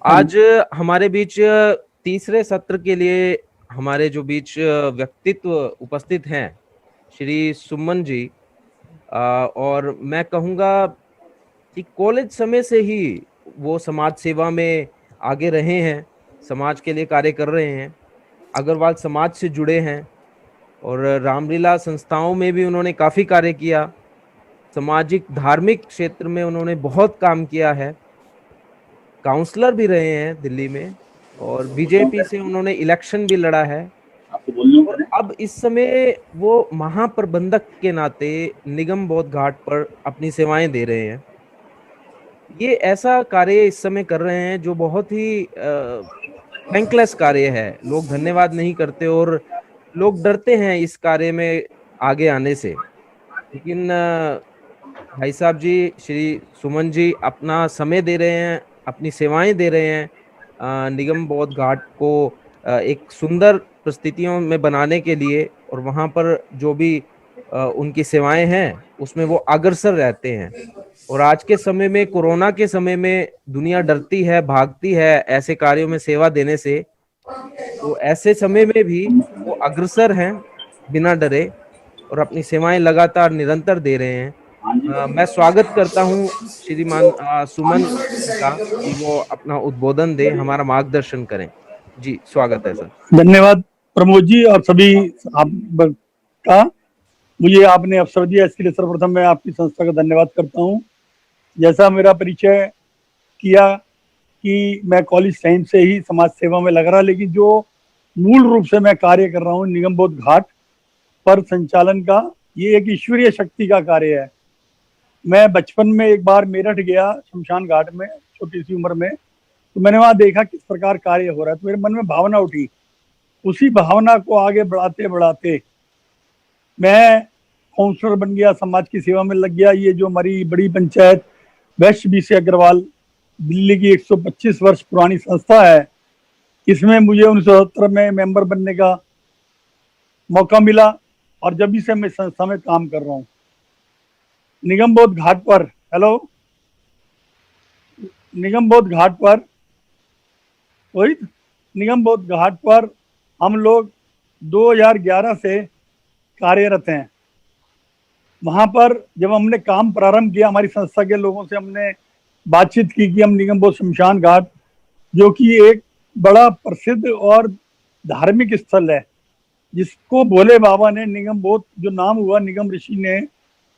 आज हमारे बीच तीसरे सत्र के लिए हमारे जो बीच व्यक्तित्व उपस्थित हैं, श्री सुमन जी। और मैं कहूँगा कि कॉलेज समय से ही वो समाज सेवा में आगे रहे हैं, समाज के लिए कार्य कर रहे हैं, अग्रवाल समाज से जुड़े हैं और रामलीला संस्थाओं में भी उन्होंने काफ़ी कार्य किया। सामाजिक धार्मिक क्षेत्र में उन्होंने बहुत काम किया है, काउंसलर भी रहे हैं दिल्ली में और बीजेपी से उन्होंने इलेक्शन भी लड़ा है। और अब इस समय वो महाप्रबंधक के नाते निगम बोध घाट पर अपनी सेवाएं दे रहे हैं। ये ऐसा कार्य इस समय कर रहे हैं जो बहुत ही थैंकलेस कार्य है। लोग धन्यवाद नहीं करते और लोग डरते हैं इस कार्य में आगे आने से। लेकिन भाई साहब जी, श्री सुमन जी अपना समय दे रहे हैं, अपनी सेवाएं दे रहे हैं निगम बोध घाट को एक सुंदर परिस्थितियों में बनाने के लिए। और वहां पर जो भी उनकी सेवाएं हैं उसमें वो अग्रसर रहते हैं। और आज के समय में, कोरोना के समय में, दुनिया डरती है, भागती है ऐसे कार्यों में सेवा देने से। तो ऐसे समय में भी वो अग्रसर हैं बिना डरे और अपनी सेवाएं लगातार निरंतर दे रहे हैं। मैं स्वागत करता हूं श्रीमान सुमन जी का कि वो अपना उद्बोधन दे, हमारा मार्गदर्शन करें। जी स्वागत है सर। धन्यवाद प्रमोद जी और सभी आप का मुझे आपने अवसर दिया, इसके लिए सर्वप्रथम मैं आपकी संस्था का धन्यवाद करता हूं। जैसा मेरा परिचय किया कि मैं कॉलेज टाइम से ही समाज सेवा में लग रहा, लेकिन जो मूल रूप से मैं कार्य कर रहा हूं निगम बोध घाट पर संचालन का, ये एक ईश्वरीय शक्ति का कार्य है। मैं बचपन में एक बार मेरठ गया शमशान घाट में, छोटी सी उम्र में, तो मैंने वहां देखा किस प्रकार कार्य हो रहा है, तो मेरे मन में भावना उठी। उसी भावना को आगे बढ़ाते बढ़ाते मैं काउंसलर बन गया, समाज की सेवा में लग गया। ये जो हमारी बड़ी पंचायत वेस्ट बीसी अग्रवाल दिल्ली की 125 वर्ष पुरानी संस्था है, इसमें मुझे 1970 में मेंबर बनने का मौका मिला और जब से मैं संस्था में काम कर रहा हूँ। निगम बोध घाट पर निगम बोध घाट पर निगम बोध घाट पर हम लोग 2011 से कार्यरत हैं। वहां पर जब हमने काम प्रारंभ किया, हमारी संस्था के लोगों से हमने बातचीत की कि हम निगम बोध शमशान घाट, जो कि एक बड़ा प्रसिद्ध और धार्मिक स्थल है, जिसको भोले बाबा ने निगम बोध, जो नाम हुआ निगम ऋषि ने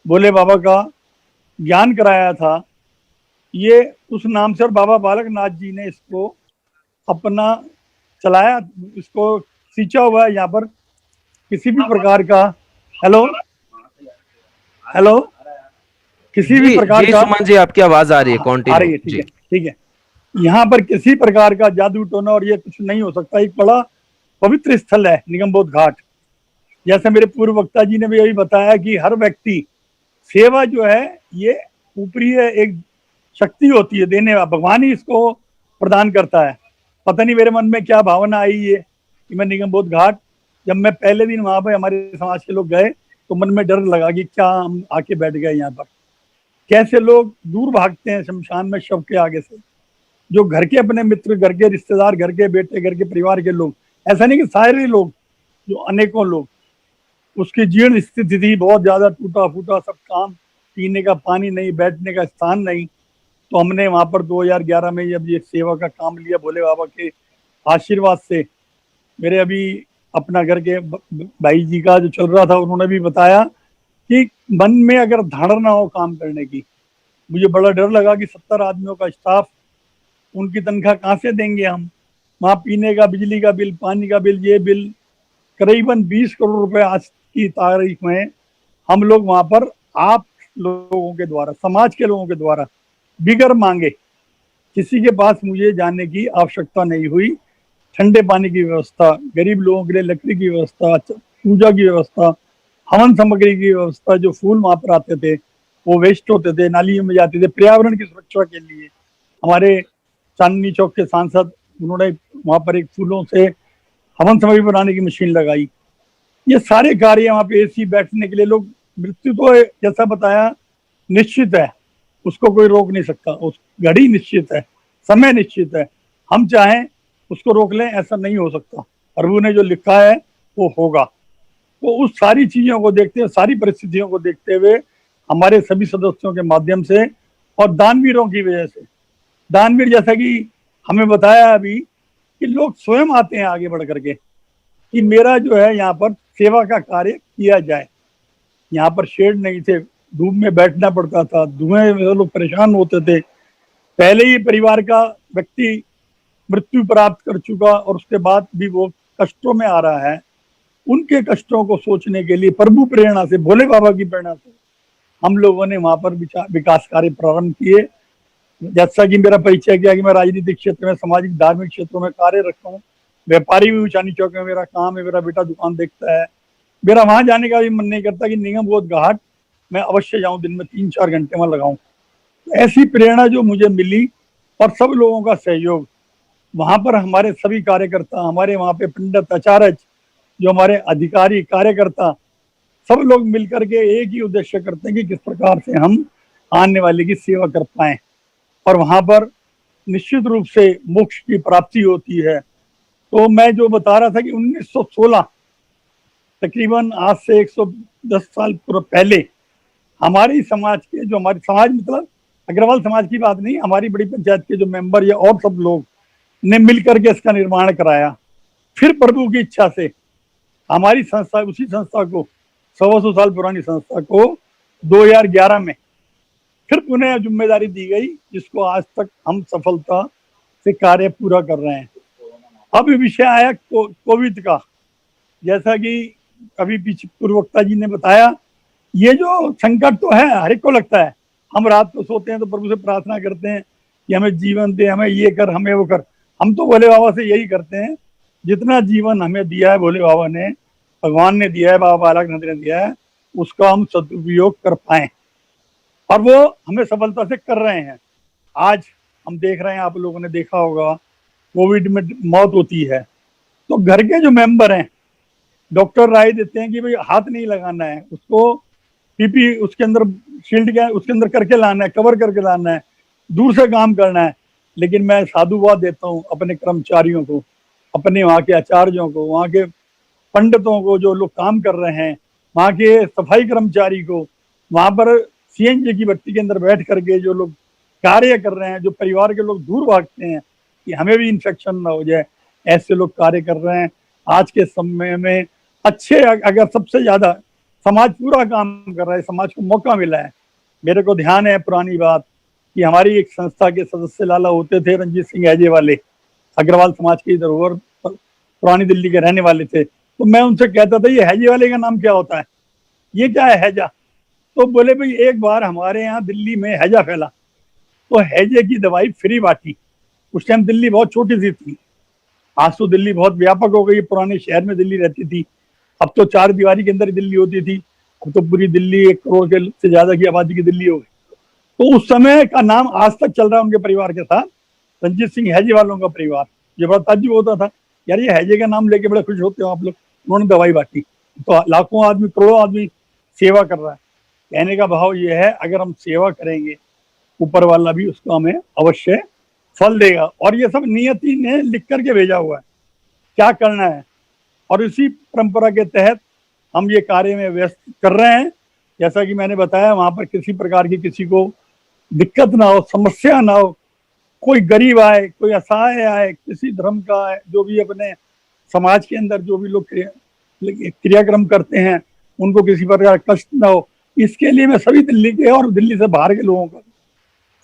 भोले बाबा का ज्ञान कराया था, ये उस नाम से, और बाबा बालकनाथ जी ने इसको अपना चलाया, इसको सींचा हुआ है। यहाँ पर किसी भी प्रकार का किसी भी प्रकार का, सुमन जी आपकी आवाज आ रही है, आ रही है, ठीक है। यहाँ पर किसी प्रकार का जादू टोना और ये कुछ नहीं हो सकता। एक बड़ा पवित्र स्थल है निगम बोध घाट। जैसे मेरे पूर्व वक्ता जी ने भी यही बताया कि हर व्यक्ति, सेवा जो है ये ऊपरी है, एक शक्ति होती है देने वाला, भगवान ही इसको प्रदान करता है। पता नहीं मेरे मन में क्या भावना आई है कि मैं निगम बोध घाट, जब मैं पहले दिन वहां पर हमारे समाज के लोग गए तो मन में डर लगा कि क्या हम आके बैठ गए यहाँ पर। कैसे लोग दूर भागते हैं शमशान में शव के आगे से, जो घर के अपने मित्र, घर के रिश्तेदार, घर के बेटे, घर के परिवार के लोग, ऐसा नहीं कि सारे लोग, जो अनेकों लोग, उसकी जीर्ण स्थिति थी, बहुत ज्यादा टूटा फूटा सब काम, पीने का पानी नहीं, बैठने का स्थान नहीं। तो हमने वहां पर 2011 में जब ये सेवा का काम लिया, भोले बाबा के आशीर्वाद से, मेरे अभी अपना घर के भाई जी का जो चल रहा था, उन्होंने भी बताया कि मन में अगर धारणा ना हो काम करने की, मुझे बड़ा डर लगा कि 70 आदमियों का स्टाफ, उनकी तनख्वाह कहाँ से देंगे हम, वहाँ पीने का, बिजली का बिल, पानी का बिल, ये बिल, करीबन 20 करोड़ रुपए आज की तारीख में हम लोग वहां पर आप लोगों के द्वारा, समाज के लोगों के द्वारा, बिगर मांगे, किसी के पास मुझे जाने की आवश्यकता नहीं हुई। ठंडे पानी की व्यवस्था, गरीब लोगों के लिए लकड़ी की व्यवस्था, पूजा की व्यवस्था, हवन सामग्री की व्यवस्था, जो फूल वहां पर आते थे वो वेस्ट होते थे, नालियों में जाते थे, पर्यावरण की सुरक्षा के लिए हमारे चांदनी चौक के सांसद, उन्होंने वहां पर एक फूलों से हवन सामग्री बनाने की मशीन लगाई। ये सारे कार्य वहां पे, एसी बैठने के लिए, लोग, मृत्यु तो जैसा बताया निश्चित है, उसको कोई रोक नहीं सकता, उस घड़ी निश्चित है, समय निश्चित है। हम चाहें उसको रोक लें, ऐसा नहीं हो सकता। प्रभु ने जो लिखा है वो होगा। तो उस सारी चीजों को देखते हुए, सारी परिस्थितियों को देखते हुए, हमारे सभी सदस्यों के माध्यम से और दानवीरों की वजह से, दानवीर जैसा कि हमें बताया अभी कि लोग स्वयं आते हैं आगे बढ़ करके कि मेरा जो है यहाँ पर सेवा का कार्य किया जाए। यहाँ पर शेड नहीं थे, धूप में बैठना पड़ता था, धुएं में लोग परेशान होते थे। पहले ही परिवार का व्यक्ति मृत्यु प्राप्त कर चुका और उसके बाद भी वो कष्टों में आ रहा है, उनके कष्टों को सोचने के लिए प्रभु प्रेरणा से, भोले बाबा की प्रेरणा से हम लोगों ने वहां पर विकास कार्य प्रारंभ किए। जैसा कि मेरा परिचय किया कि मैं राजनीतिक क्षेत्र में, सामाजिक धार्मिक क्षेत्रों में कार्य रखता हूँ, व्यापारी भी ऊंचानी चौक में मेरा काम है, मेरा बेटा दुकान देखता है। मेरा वहां जाने का भी मन नहीं करता कि निगम बोध घाट मैं अवश्य जाऊं, दिन में 3-4 घंटे वहां लगाऊं। ऐसी प्रेरणा जो मुझे मिली और सब लोगों का सहयोग, वहां पर हमारे सभी कार्यकर्ता, हमारे वहां पे पंडित, आचार्य, जो हमारे अधिकारी, कार्यकर्ता, सब लोग मिलकर के एक ही उद्देश्य करते हैं कि किस प्रकार से हम आने वाले की सेवा कर पाए। और वहां पर निश्चित रूप से मोक्ष की प्राप्ति होती है। तो मैं जो बता रहा था कि 1916, तकरीबन आज से 110 साल पहले, हमारी समाज के जो, हमारी समाज मतलब अग्रवाल समाज की बात नहीं, हमारी बड़ी पंचायत के जो मेंबर या और सब लोग ने मिलकर के इसका निर्माण कराया। फिर प्रभु की इच्छा से हमारी संस्था, उसी संस्था को, 100 साल पुरानी संस्था को 2011 में फिर पुनः जिम्मेदारी दी गई, जिसको आज तक हम सफलता से कार्य पूरा कर रहे हैं। अब विषय आया कोविड का। जैसा कि अभी पीछे पूर्ववक्ता जी ने बताया, ये जो संकट तो है, हर एक को लगता है। हम रात को सोते हैं तो प्रभु से प्रार्थना करते हैं कि हमें जीवन दे, हमें ये कर, हमें वो कर। हम तो भोले बाबा से यही करते हैं, जितना जीवन हमें दिया है भोले बाबा ने, भगवान ने दिया है, बाबा बालकनाथ ने दिया है, उसका हम सदुपयोग कर पाए। और वो हमें सफलता से कर रहे हैं। आज हम देख रहे हैं, आप लोगों ने देखा होगा, कोविड में मौत होती है तो घर के जो मेंबर हैं, डॉक्टर राय देते हैं कि भाई हाथ नहीं लगाना है, उसको पीपी उसके अंदर शील्ड के उसके अंदर करके लाना है, कवर करके लाना है, दूर से काम करना है। लेकिन मैं साधुवाद देता हूँ अपने कर्मचारियों को, अपने वहाँ के आचार्यों को, वहाँ के पंडितों को, जो लोग काम कर रहे हैं, वहाँ के सफाई कर्मचारी को, वहाँ पर सीएनजी की बत्ती के अंदर बैठ करके जो लोग कार्य कर रहे हैं, जो परिवार के लोग दूर भागते हैं कि हमें भी इन्फेक्शन ना हो जाए, ऐसे लोग कार्य कर रहे हैं। आज के समय में अच्छे, अगर सबसे ज्यादा समाज पूरा काम कर रहा है, समाज को मौका मिला है। मेरे को ध्यान है पुरानी बात कि हमारी एक संस्था के सदस्य लाला होते थे, रणजीत सिंह हैजे वाले, अग्रवाल समाज के धरोहर पुरानी दिल्ली के रहने वाले थे। तो मैं उनसे कहता था, ये हैजे वाले का नाम क्या होता है, ये क्या है हैजा? तो बोले भाई एक बार हमारे यहाँ दिल्ली में हैजा फैला तो हैजे की दवाई फ्री बांटी। उस टाइम दिल्ली बहुत छोटी सी थी, आज तो दिल्ली बहुत व्यापक हो गई। पुराने शहर में दिल्ली रहती थी, अब तो 4 दीवारी के अंदर दिल्ली होती थी, अब तो पूरी दिल्ली 1 करोड़ के से ज्यादा की आबादी की दिल्ली हो गई। तो उस समय का नाम आज तक चल रहा है उनके परिवार के साथ, रणजीत सिंह हैजे वालों का परिवार। ये बड़ा ताज्जुब होता था, यार ये हैजे का नाम लेके बड़े खुश होते हो आप लोग, उन्होंने दवाई बांटी। तो लाखों आदमी, करोड़ों आदमी सेवा कर रहा है। कहने का भाव ये है, अगर हम सेवा करेंगे, ऊपर वाला भी उसको हमें अवश्य फल देगा। और ये सब नियति ने लिख करके भेजा हुआ है क्या करना है, और इसी परंपरा के तहत हम ये कार्य में व्यस्त कर रहे हैं। जैसा कि मैंने बताया, वहां पर किसी प्रकार की किसी को दिक्कत ना हो, समस्या ना हो, कोई गरीब आए, कोई असहाय आए, किसी धर्म का आए, जो भी अपने समाज के अंदर जो भी लोग क्रियाक्रम करते हैं, उनको किसी प्रकार कष्ट ना हो, इसके लिए मैं सभी दिल्ली के और दिल्ली से बाहर के लोगों का,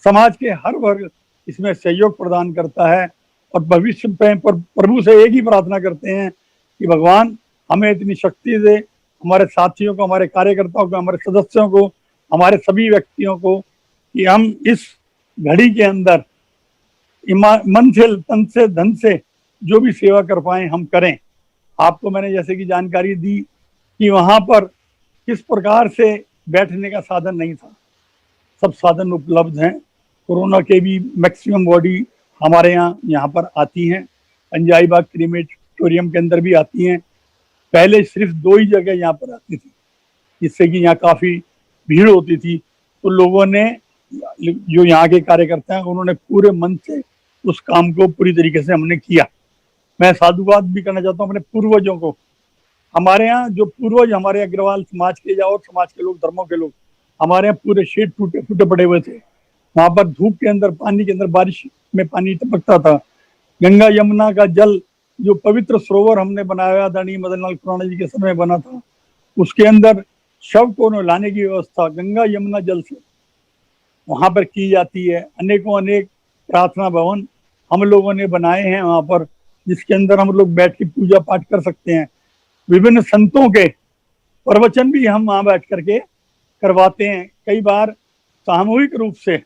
समाज के हर वर्ग इसमें सहयोग प्रदान करता है। और भविष्य में प्रभु से एक ही प्रार्थना करते हैं कि भगवान हमें इतनी शक्ति दे, हमारे साथियों को, हमारे कार्यकर्ताओं को, हमारे सदस्यों को, हमारे सभी व्यक्तियों को, कि हम इस घड़ी के अंदर मन से, तन से, धन से जो भी सेवा कर पाए हम करें। आपको मैंने जैसे कि जानकारी दी कि वहां पर किस प्रकार से बैठने का साधन नहीं था, सब साधन उपलब्ध हैं। कोरोना के भी मैक्सिमम बॉडी हमारे यहाँ पर आती हैं, पंजाई बाग क्रीमेटोरियम के अंदर भी आती हैं। पहले सिर्फ 2 ही जगह यहाँ पर आती थी, जिससे कि यहाँ काफी भीड़ होती थी। तो लोगों ने, जो यहाँ के कार्यकर्ता हैं, उन्होंने पूरे मन से उस काम को पूरी तरीके से हमने किया। मैं साधुवाद भी करना चाहता हूँ अपने पूर्वजों को। हमारे यहाँ जो पूर्वज, हमारे अग्रवाल समाज के या और समाज के लोग, धर्मों के लोग, हमारे यहाँ पूरे शेड टूटे फूटे पड़े हुए थे। वहां पर धूप के अंदर, पानी के अंदर, बारिश में पानी टपकता था। गंगा यमुना का जल, जो पवित्र सरोवर हमने बनाया आदरणीय मदन लाल खुराना जी के समय बना था, उसके अंदर शव को लाने की व्यवस्था गंगा यमुना जल से वहां पर की जाती है। अनेकों अनेक प्रार्थना भवन हम लोगों ने बनाए हैं वहां पर, जिसके अंदर हम लोग बैठ के पूजा पाठ कर सकते हैं। विभिन्न संतों के प्रवचन भी हम वहां बैठ करके करवाते हैं। कई बार सामूहिक रूप से,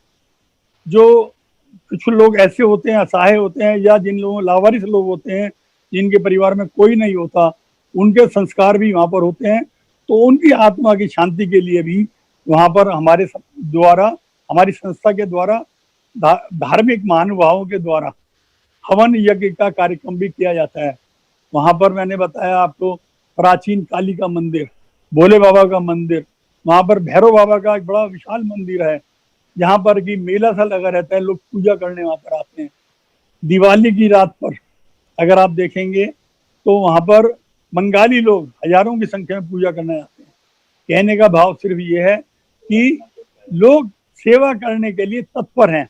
जो कुछ लोग ऐसे होते हैं, असहाय होते हैं, या जिन लोगों लावारिस लोग होते हैं, जिनके परिवार में कोई नहीं होता, उनके संस्कार भी वहां पर होते हैं। तो उनकी आत्मा की शांति के लिए भी वहां पर हमारे द्वारा, हमारी संस्था के द्वारा, धार्मिक महानुभावों के द्वारा हवन यज्ञ का कार्यक्रम भी किया जाता है। वहां पर मैंने बताया आपको, प्राचीन काली का मंदिर, भोले बाबा का मंदिर, वहां पर भैरव बाबा का एक बड़ा विशाल मंदिर है, जहां पर कि मेला सा लगा रहता है, लोग पूजा करने वहां पर आते हैं। दिवाली की रात पर अगर आप देखेंगे तो वहां पर बंगाली लोग हजारों की संख्या में पूजा करने आते हैं। कहने का भाव सिर्फ ये है कि लोग सेवा करने के लिए तत्पर हैं,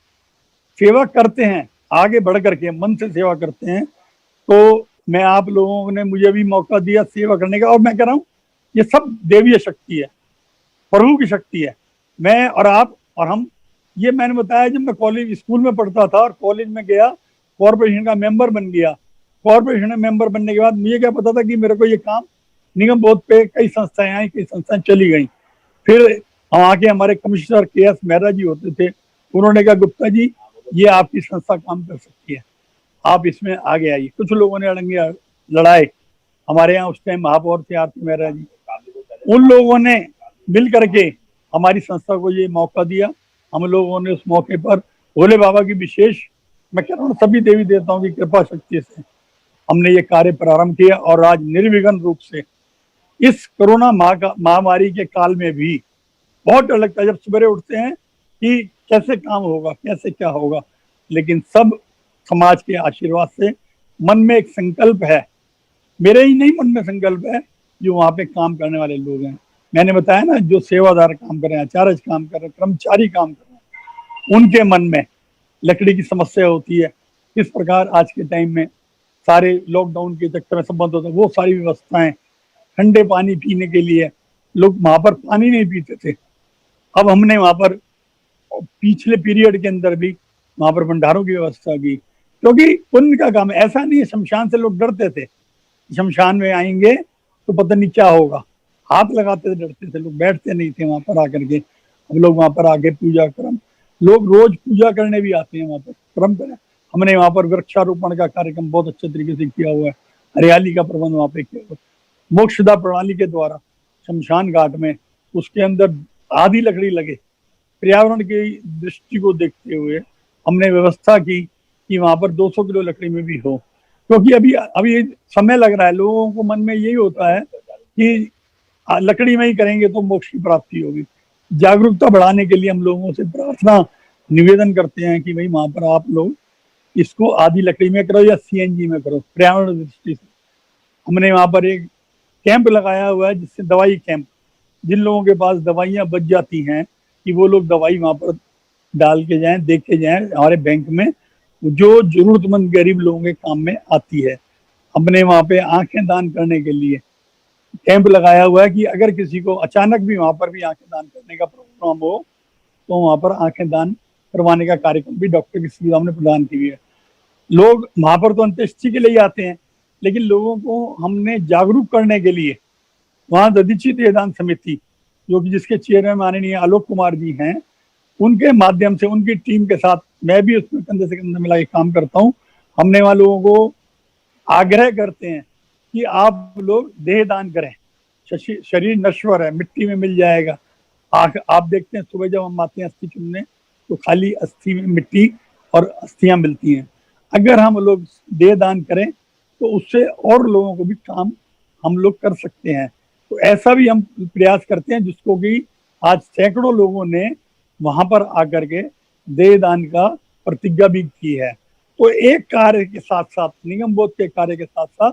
सेवा करते हैं, आगे बढ़ करके मन से सेवा करते हैं। तो मैं, आप लोगों ने मुझे भी मौका दिया सेवा करने का, और मैं कह रहा हूँ ये सब देवीय शक्ति है, प्रभु की शक्ति है। मैं और आप और हम, ये मैंने बताया जब मैं कॉलेज स्कूल में पढ़ता था और कॉलेज में गया, कॉर्पोरेशन का मेंबर बन गया। कॉर्पोरेशन में मेंबर बनने के बाद मुझे क्या पता था कि मेरे को ये काम निगम बोर्ड पे कई संस्थाएं आई, कई संस्थाएं चली गई। फिर वहाँ के हमारे कमिश्नर के एस मेहरा जी होते थे, उन्होंने कहा गुप्ता जी ये आपकी संस्था काम कर सकती है, आप इसमें आगे आइए। कुछ लोगों ने अड़ंगे लड़ाए। हमारे यहाँ उस टाइम महापौर थे आरती मेहरा जी, उन लोगों ने मिल करके हमारी संस्था को ये मौका दिया। हम लोगों ने उस मौके पर भोले बाबा की विशेष, मैं कह रहा हूँ सभी देवी देवताओं की कृपा शक्ति से हमने ये कार्य प्रारंभ किया, और आज निर्विघ्न रूप से इस कोरोना महामारी के काल में भी बहुत डर लगता है जब सवेरे उठते हैं कि कैसे काम होगा, कैसे क्या होगा, लेकिन सब समाज के आशीर्वाद से मन में एक संकल्प है, मेरे ही नहीं मन में संकल्प है, जो वहां पे काम करने वाले लोग हैं। मैंने बताया ना, जो सेवादार काम कर रहे हैं, आचार्य काम कर रहे हैं, कर्मचारी काम कर रहे हैं, उनके मन में लकड़ी की समस्या होती है। किस प्रकार आज के टाइम में सारे लॉकडाउन के चक्कर में संबंध होता है, वो सारी व्यवस्थाएं, ठंडे पानी पीने के लिए लोग वहां पर पानी नहीं पीते थे, अब हमने वहां पर पिछले पीरियड के अंदर भी वहां पर भंडारों की व्यवस्था की, क्योंकि पुण्य का काम है। ऐसा नहीं है, शमशान से लोग डरते थे, शमशान में आएंगे तो पता नहीं क्या होगा, हाथ लगाते थे, डरते थे लोग, बैठते नहीं थे वहां पर आकर के। हम लोग वहां पर आके पूजा क्रम, लोग रोज पूजा करने भी आते हैं वहां पर, क्रम करें। हमने वहां पर वृक्षारोपण का कार्यक्रम बहुत अच्छे तरीके से किया हुआ है, हरियाली का प्रबंध वहां पे किया हुआ है। मोक्षदा प्रणाली के द्वारा शमशान घाट में उसके अंदर आधी लकड़ी लगे, पर्यावरण की दृष्टि को देखते हुए हमने व्यवस्था की कि वहां पर 200 किलो लकड़ी में भी हो, क्योंकि अभी समय लग रहा है, लोगों को मन में यही होता है कि लकड़ी में ही करेंगे तो मोक्ष की प्राप्ति होगी। जागरूकता बढ़ाने के लिए हम लोगों से प्रार्थना निवेदन करते हैं कि भाई वहां पर आप लोग इसको आधी लकड़ी में करो या सीएनजी में करो, पर्यावरण दृष्टि से। हमने वहां पर एक कैंप लगाया हुआ है, जिससे दवाई कैंप, जिन लोगों के पास दवाइयां बच जाती हैं कि वो लोग दवाई वहां पर डाल के जाएं, देख के जाएं, हमारे बैंक में जो जरूरतमंद गरीब लोगों के काम में आती है। हमने वहां पे आंखें दान करने के लिए कैंप लगाया हुआ है कि अगर किसी को अचानक भी वहां पर भी आंखें दान करने का प्रोग्राम हो तो वहां पर आंखें दान करवाने का कार्यक्रम भी डॉक्टर की सुविधा हमने प्रदान की है। लोग वहां पर तो अंत्येष्टि के लिए आते हैं, लेकिन लोगों को हमने जागरूक करने के लिए वहां दधीची देहदान समिति, जो कि जिसके चेयरमैन माननीय आलोक कुमार जी हैं, उनके माध्यम से, उनकी टीम के साथ मैं भी उसमें कंधे से कंधा मिला के काम करता हूँ। हमने वहां लोगों को आग्रह करते हैं कि आप लोग देह दान करें, शरीर नश्वर है, मिट्टी में मिल जाएगा। आप देखते हैं सुबह जब हम आते हैं अस्थि चुनने तो खाली अस्थि में मिट्टी और अस्थियां मिलती हैं। अगर हम लोग देह दान करें तो उससे और लोगों को भी काम हम लोग कर सकते हैं। तो ऐसा भी हम प्रयास करते हैं, जिसको कि आज सैकड़ों लोगों ने वहां पर आकर के देह दान का प्रतिज्ञा भी की है। तो एक कार्य के साथ साथ, निगम बोध के कार्य के साथ साथ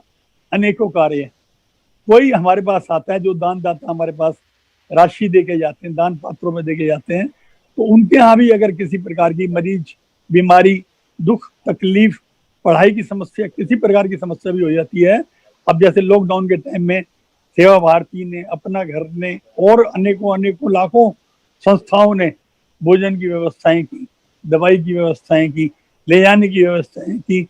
अनेकों कार्य हैं। कोई हमारे पास आता है, जो दानदाता हमारे पास राशि दे के जाते हैं, दान पात्रों में दे के जाते हैं, तो उनके यहाँ भी अगर किसी प्रकार की मरीज, बीमारी, दुख, तकलीफ, पढ़ाई की समस्या, किसी प्रकार की समस्या भी हो जाती है। अब जैसे लॉकडाउन के टाइम में सेवा भारती ने, अपना घर ने और अनेकों अनेकों लाखों संस्थाओं ने भोजन की व्यवस्थाएं की, दवाई की व्यवस्थाएं की, ले जाने की व्यवस्थाएं की।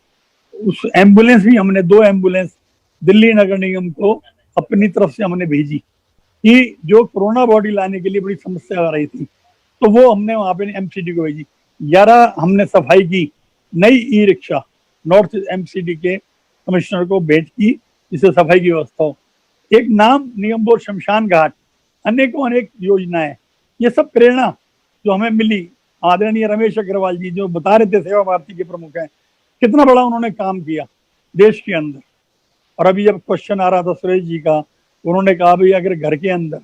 उस एम्बुलेंस भी हमने 2 एम्बुलेंस दिल्ली नगर निगम को अपनी तरफ से हमने भेजी कि जो कोरोना बॉडी लाने के लिए बड़ी समस्या आ रही थी, तो वो हमने वहां पे एमसीडी को भेजी। 11 हमने सफाई की नई ई रिक्शा नॉर्थ एमसीडी के कमिश्नर को भेंट की, जिससे सफाई की व्यवस्था हो। एक नाम निगम बोर्ड शमशान घाट, अनेकों अनेक योजनाएं, ये सब प्रेरणा जो हमें मिली। आदरणीय रमेश अग्रवाल जी जो बता रहे थे, सेवा भारती के प्रमुख हैं, कितना बड़ा उन्होंने काम किया देश के अंदर। और अभी जब क्वेश्चन आ रहा था सुरेश जी का, उन्होंने कहा भाई अगर घर के अंदर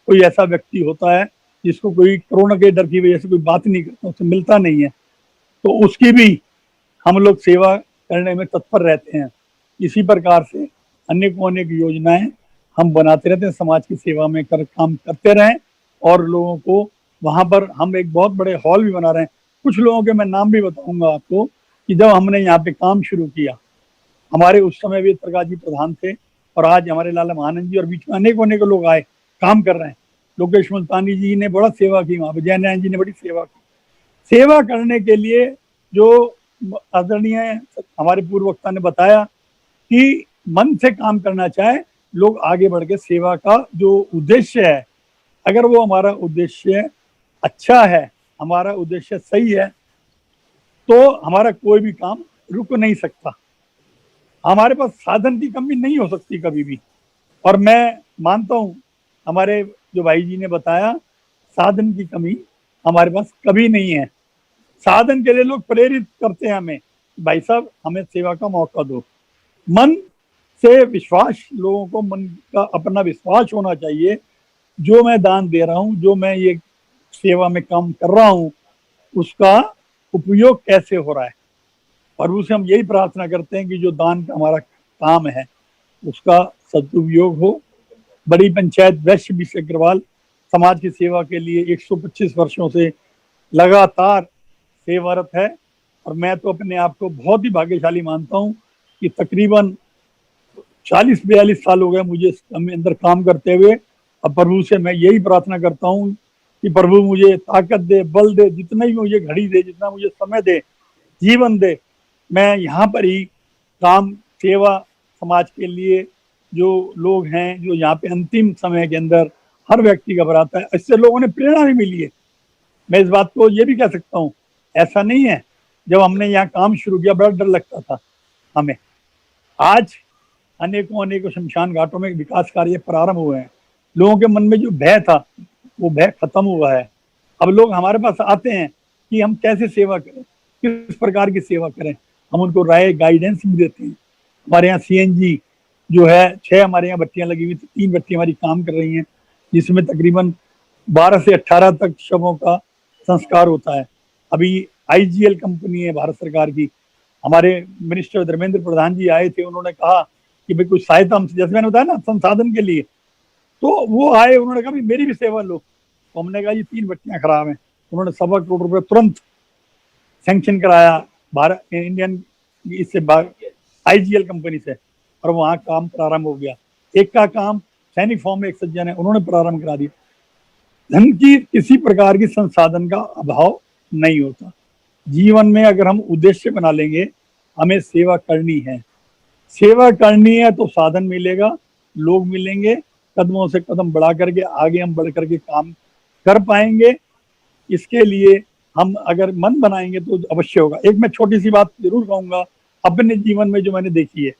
कोई ऐसा व्यक्ति होता है जिसको कोई कोरोना के डर की वजह से कोई बात नहीं करता, उससे मिलता नहीं है, तो उसकी भी हम लोग सेवा करने में तत्पर रहते हैं। इसी प्रकार से अनेकों अनेक योजनाएं हम बनाते रहते हैं, समाज की सेवा में काम करते रहें। और लोगों को वहां पर हम एक बहुत बड़े हॉल भी बना रहे हैं। कुछ लोगों के मैं नाम भी बताऊंगा आपको कि जब हमने यहाँ पे काम शुरू किया, हमारे उस समय वेद प्रकाश जी प्रधान थे और आज हमारे लाला महानंद जी, और बीच में अनेकों अनेकों लोग आए, काम कर रहे हैं। लोकेश मुल्तानी जी ने बड़ा सेवा की, वहां पर जय नारायण जी ने बड़ी सेवा की। सेवा करने के लिए जो आदरणीय हमारे पूर्व वक्ता ने बताया कि मन से काम करना चाहे, लोग आगे बढ़ के सेवा का जो उद्देश्य है, अगर वो हमारा उद्देश्य अच्छा है, हमारा उद्देश्य सही है, तो हमारा कोई भी काम रुक नहीं सकता। हमारे पास साधन की कमी नहीं हो सकती कभी भी। और मैं मानता हूं, हमारे जो भाई जी ने बताया, साधन की कमी हमारे पास कभी नहीं है। साधन के लिए लोग प्रेरित करते हैं हमें, भाई साहब हमें सेवा का मौका दो। मन से विश्वास, लोगों को मन का अपना विश्वास होना चाहिए, जो मैं दान दे रहा हूं, जो मैं ये सेवा में काम कर रहा हूं, उसका उपयोग कैसे हो रहा है। और उसे हम यही प्रार्थना करते हैं कि जो दान का हमारा काम है उसका सदुपयोग हो। बड़ी पंचायत वैश्य विश्व अग्रवाल समाज की सेवा के लिए 125 वर्षों से लगातार सेवारत है। और मैं तो अपने आप को बहुत ही भाग्यशाली मानता हूं कि तकरीबन 40-42 साल हो गए मुझे इस अंदर काम करते हुए। अब प्रभु से मैं यही प्रार्थना करता हूं कि प्रभु मुझे ताकत दे, बल दे, जितना ही मुझे घड़ी दे, जितना मुझे समय दे, जीवन दे, मैं यहाँ पर ही काम, सेवा, समाज के लिए जो लोग हैं, जो यहाँ पे अंतिम समय के अंदर हर व्यक्ति घबराता है, इससे लोगों ने प्रेरणा भी मिली है। मैं इस बात को ये भी कह सकता हूँ, ऐसा नहीं है जब हमने यहाँ काम शुरू किया बड़ा डर लगता था हमें। आज अनेकों अनेकों शमशान घाटों में विकास कार्य प्रारंभ हुए हैं। लोगों के मन में जो भय था वो भय खत्म हुआ है। अब लोग हमारे पास आते हैं कि हम कैसे सेवा करें, किस प्रकार की सेवा करें, हम उनको राय गाइडेंस भी देते हैं। हमारे यहाँ सीएनजी जो है, 6 हमारे यहाँ बत्तियां लगी हुई थी, 3 बत्तियां हमारी काम कर रही हैं, जिसमें तकरीबन 12 से 18 तक शवों का संस्कार होता है। अभी आईजीएल कंपनी है भारत सरकार की, हमारे मिनिस्टर धर्मेंद्र प्रधान जी आए थे, उन्होंने कहा कि भाई कुछ सहायता हमसे, जैसे मैंने बताया ना संसाधन के लिए, तो वो आए, उन्होंने कहा मेरी भी सेवा लो। तो हमने कहा ये 3 बत्तियां खराब हैं, उन्होंने 1.25 करोड़ रुपए तुरंत सैंक्शन कराया भारत इंडियन इससे आईजीएल कंपनी से, और वहां काम प्रारंभ हो गया। एक का काम सैनिक फॉर्म में एक सज्जन है, उन्होंने प्रारंभ करा दिया। धन की किसी प्रकार की संसाधन का अभाव नहीं होता। जीवन में अगर हम उद्देश्य बना लेंगे, हमें सेवा करनी है, सेवा करनी है, तो साधन मिलेगा, लोग मिलेंगे, कदमों से कदम बढ़ा करके आगे हम बढ़ करके काम कर पाएंगे। इसके लिए हम अगर मन बनाएंगे तो अवश्य होगा। एक मैं छोटी सी बात जरूर कहूंगा अपने जीवन में जो मैंने देखी है।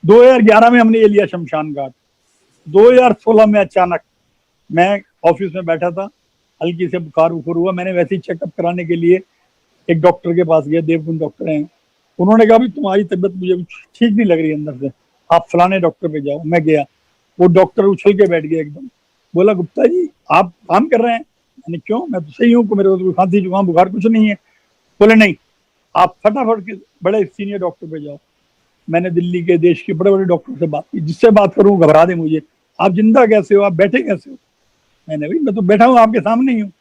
2011 में हमने ये लिया शमशान घाट। 2016 में अचानक मैं ऑफिस में बैठा था, हल्की से बुखार उखर हुआ, मैंने वैसे ही चेकअप कराने के लिए एक डॉक्टर के पास गया, देवकुंड डॉक्टर हैं। उन्होंने कहा भी तुम्हारी तबीयत मुझे ठीक नहीं लग रही अंदर से, आप फलाने डॉक्टर पे जाओ। मैं गया, वो डॉक्टर उछल के बैठ गया एकदम, बोला गुप्ता जी आप काम कर रहे हैं? मैंने क्यों, मैं तो सही हूँ, मेरे को खांसी जुकाम बुखार कुछ नहीं है। बोले नहीं, आप फटाफट के बड़े सीनियर डॉक्टर पे जाओ। मैंने दिल्ली के, देश के बड़े बड़े डॉक्टर से बात की, जिससे बात करूँ घबरा दे मुझे, आप जिंदा कैसे हो, आप बैठे कैसे हो। मैंने, भाई मैं तो बैठा हूँ आपके सामने ही हूँ।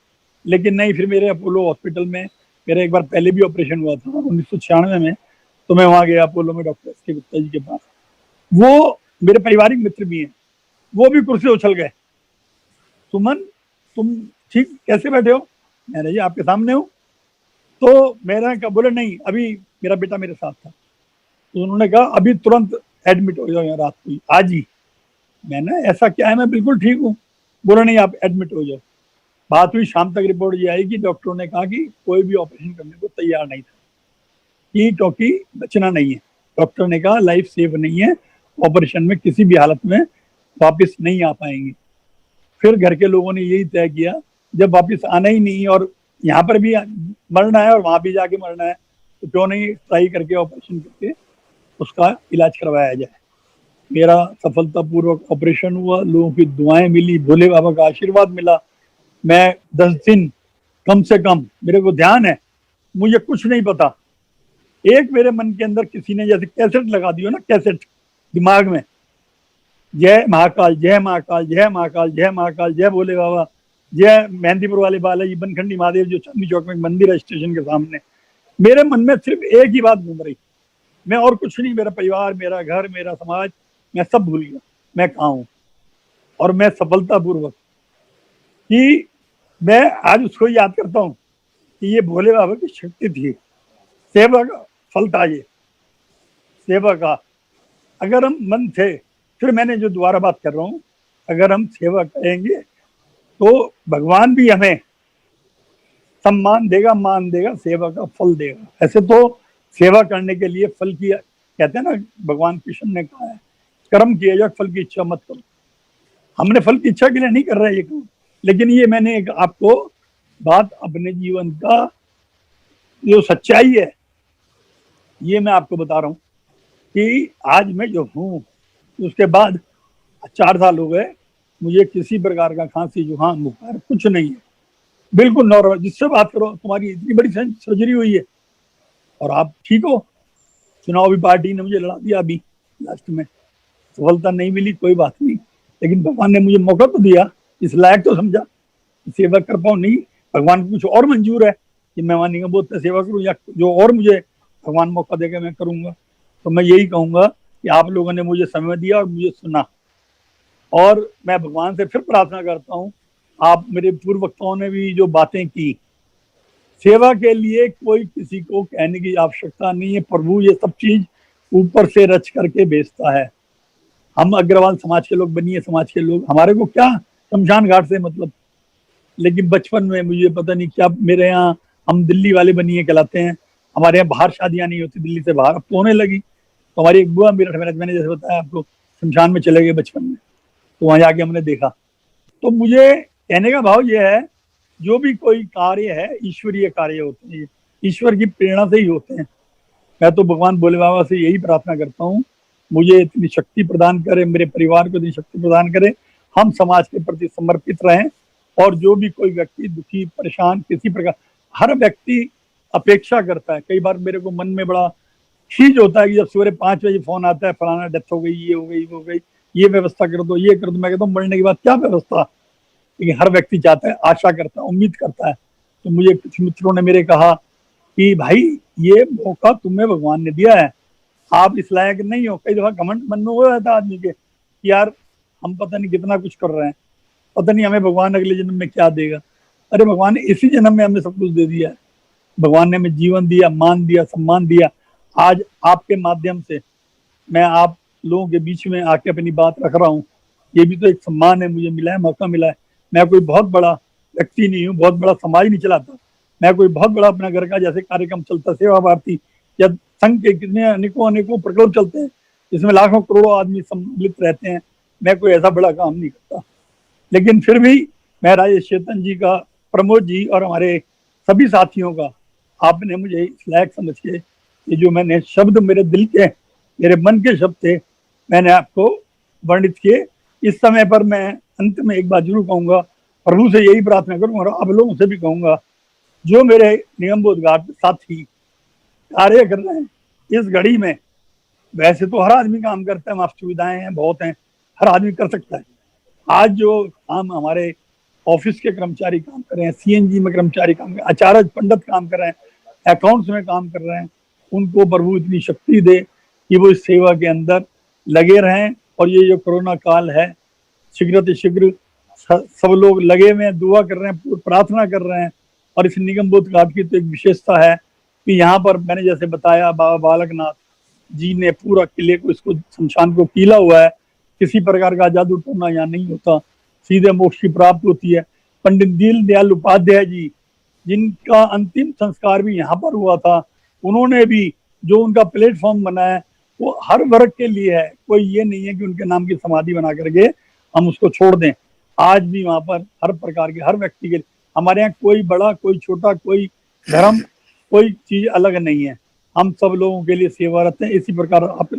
लेकिन नहीं, फिर मेरे अपोलो हॉस्पिटल में मेरा एक बार पहले भी ऑपरेशन हुआ था 1996 में, तो मैं वहां गया अपोलो में डॉक्टर एस के गुप्ता जी के पास। वो मेरे पारिवारिक मित्र भी हैं, वो भी कुर्सी उछल गए, सुमन तुम ठीक कैसे बैठे हो। मैंने, जी आपके सामने हूँ। तो मेरा क्या, बोले नहीं अभी मेरा बेटा मेरे साथ था, तो उन्होंने कहा अभी तुरंत एडमिट हो जाओ यहाँ रात को, आज ही। मैंने, ऐसा क्या है, मैं बिल्कुल ठीक हूँ। बोला नहीं आप एडमिट हो जाओ। बात हुई, शाम तक रिपोर्ट ये आई कि डॉक्टरों ने कहा कि कोई भी ऑपरेशन करने को तैयार नहीं था, कि क्योंकि बचना नहीं है। डॉक्टर ने कहा लाइफ सेफ नहीं है, ऑपरेशन में किसी भी हालत में वापस नहीं आ पाएंगे। फिर घर के लोगों ने यही तय किया, जब वापस आना ही नहीं और यहाँ पर भी मरना है और वहां भी जाके मरना है, तो क्यों नहीं ट्राई करके ऑपरेशन करके उसका इलाज करवाया जाए। मेरा सफलतापूर्वक ऑपरेशन हुआ, लोगों की दुआएं मिली, भोले बाबा का आशीर्वाद मिला। मैं 10 दिन कम से कम, मेरे को ध्यान है, मुझे कुछ नहीं पता, एक मेरे मन के अंदर किसी ने जैसे कैसेट लगा दी हो ना, कैसेट दिमाग में, जय महाकाल जय महाकाल जय महाकाल जय महाकाल जय भोले बाबा जय मेहंदीपुर वाले बालाजी बनखंडी महादेव जो चांदनी चौक में मंदिर है स्टेशन के सामने। मेरे मन में सिर्फ एक ही बात घूम रही, मैं और कुछ नहीं, मेरा परिवार, मेरा घर, मेरा समाज, मैं सब भूल गया मैं कहाँ हूँ। और मैं सफलतापूर्वक, कि मैं आज उसको याद करता हूँ कि ये भोले बाबा की शक्ति थी, सेवा का फल था ये, सेवा का। अगर हम मन थे, फिर मैंने जो दोबारा बात कर रहा हूँ, अगर हम सेवा करेंगे तो भगवान भी हमें सम्मान देगा, मान देगा, सेवा का फल देगा। ऐसे तो सेवा करने के लिए फल की, कहते हैं ना, भगवान कृष्ण ने कहा है कर्म किया जाए, फल की इच्छा मत करो। हमने फल की इच्छा के लिए नहीं कर रहे ये काम, लेकिन ये मैंने एक आपको बात अपने जीवन का जो सच्चाई है ये मैं आपको बता रहा हूँ कि आज मैं जो हूँ, उसके बाद 4 साल हो गए, मुझे किसी प्रकार का खांसी जुकाम बुखार कुछ नहीं है, बिल्कुल नॉर्मल। जिससे बात करो तुम्हारी इतनी बड़ी सर्जरी हुई है और आप ठीक हो। चुनाव भी पार्टी ने मुझे लड़ा दिया, अभी लास्ट में सफलता नहीं मिली, कोई बात नहीं, लेकिन भगवान ने मुझे मौका तो दिया, इस लायक तो समझा सेवा कर पाऊँ। नहीं, भगवान को कुछ और मंजूर है कि मैं वहां निगम बोध सेवा करूँ, या जो और मुझे भगवान मौका देगा मैं करूंगा। तो मैं यही कहूंगा कि आप लोगों ने मुझे समय दिया और मुझे सुना, और मैं भगवान से फिर प्रार्थना करता हूँ, आप मेरे पूर्व वक्ताओं ने भी जो बातें की, सेवा के लिए कोई किसी को कहने की आवश्यकता नहीं है, प्रभु ये सब चीज ऊपर से रच करके भेजता है। हम अग्रवाल समाज के लोग बनिए, समाज के लोग, हमारे को क्या शमशान घाट से मतलब। लेकिन बचपन में मुझे पता नहीं क्या, मेरे यहाँ हम दिल्ली वाले बनिए कहलाते हैं, हमारे यहाँ बाहर शादियां नहीं होती दिल्ली से बाहर, अब तो होने लगी। तो हमारी एक बुआ मेरठ में, मैंने जैसे बताया आपको, शमशान में चले गए बचपन में, तो वहां जाके हमने देखा। तो मुझे कहने का भाव ये है, जो भी कोई कार्य है ईश्वरीय कार्य होते हैं, ईश्वर की प्रेरणा से ही होते हैं। मैं तो भगवान भोले बाबा से यही प्रार्थना करता हूँ, मुझे इतनी शक्ति प्रदान करे, मेरे परिवार को इतनी शक्ति प्रदान करे, हम समाज के प्रति समर्पित रहें। और जो भी कोई व्यक्ति दुखी परेशान किसी प्रकार, हर व्यक्ति अपेक्षा करता है। कई बार मेरे को मन में बड़ा खींच होता है कि जब सवेरे 5 बजे फोन आता है, फलाना डेथ हो गई, ये हो गई, वो हो गई, ये व्यवस्था कर दो, ये कर दो। मैं कहता हूँ मरने के बाद क्या व्यवस्था, लेकिन हर व्यक्ति चाहता है, आशा करता है, उम्मीद करता है। तो मुझे कुछ मित्रों ने मेरे कहा कि भाई ये मौका तुम्हें भगवान ने दिया है, आप इस लायक नहीं हो। कई दफा घमंड मन में हो जाता है आदमी के कि यार हम पता नहीं कितना कुछ कर रहे हैं, पता नहीं हमें भगवान अगले जन्म में क्या देगा। अरे भगवान ने इसी जन्म में हमें सब कुछ दे दिया है। भगवान ने हमें जीवन दिया, मान दिया, सम्मान दिया। आज आपके माध्यम से मैं आप लोगों के बीच में आके अपनी बात रख रहा हूँ, ये भी तो एक सम्मान है, मुझे मिला है, मौका मिला है। मैं कोई बहुत बड़ा व्यक्ति नहीं हूँ, बहुत बड़ा समाज नहीं चलाता, मैं कोई बहुत बड़ा अपना घर का जैसे कार्यक्रम चलता सेवा भारती या संघ के कितने अनेकों अनेकों प्रकल्प चलते हैं, जिसमें लाखों करोड़ों आदमी सम्मिलित रहते हैं, मैं कोई ऐसा बड़ा काम नहीं करता। लेकिन फिर भी मैं राजेश चेतन जी का, प्रमोद जी और हमारे सभी साथियों का, आपने मुझे इस लायक समझ के ये जो मैंने शब्द मेरे दिल के, मेरे मन के शब्द थे, मैंने आपको वर्णित किए। इस समय पर मैं अंत में एक बात जरूर कहूंगा, प्रभु से यही प्रार्थना करूंगा और आप लोगों से भी कहूंगा, जो मेरे निगम बोध घाट साथी कार्य कर रहे हैं इस घड़ी में। वैसे तो हर आदमी काम करता है, वहाँ सुविधाएं हैं, बहुत हैं, हर आदमी कर सकता है। आज जो काम हमारे ऑफिस के कर्मचारी काम कर रहे हैं, सीएनजी में कर्मचारी काम कर रहे हैं, आचार्य पंडित काम कर रहे हैं, अकाउंट्स में काम कर रहे हैं, उनको प्रभु इतनी शक्ति दे कि वो इस सेवा के अंदर लगे रहें। और ये जो कोरोना काल है, शीघ्र सब लोग लगे हुए हैं, दुआ कर रहे हैं, प्रार्थना कर रहे हैं। और इस निगम बोध घाट की तो एक विशेषता है कि यहाँ पर मैंने जैसे बताया, बाबा बालकनाथ जी ने पूरा किले को, इसको शमशान को कीला हुआ है। किसी प्रकार का जादू टोना यहाँ नहीं होता, सीधे मोक्ष की प्राप्ति होती है। पंडित दीनदयाल उपाध्याय जी, जिनका अंतिम संस्कार भी यहाँ पर हुआ था, उन्होंने भी जो उनका प्लेटफॉर्म बनाया वो हर वर्ग के लिए है। कोई ये नहीं है कि उनके नाम की समाधि बना करके हम उसको छोड़ दें। आज भी वहां पर हर प्रकार के, हर व्यक्ति के लिए, हमारे यहाँ कोई बड़ा, कोई छोटा, कोई धर्म, कोई चीज अलग नहीं है। हम सब लोगों के लिए सेवारत हैं। इसी प्रकार आप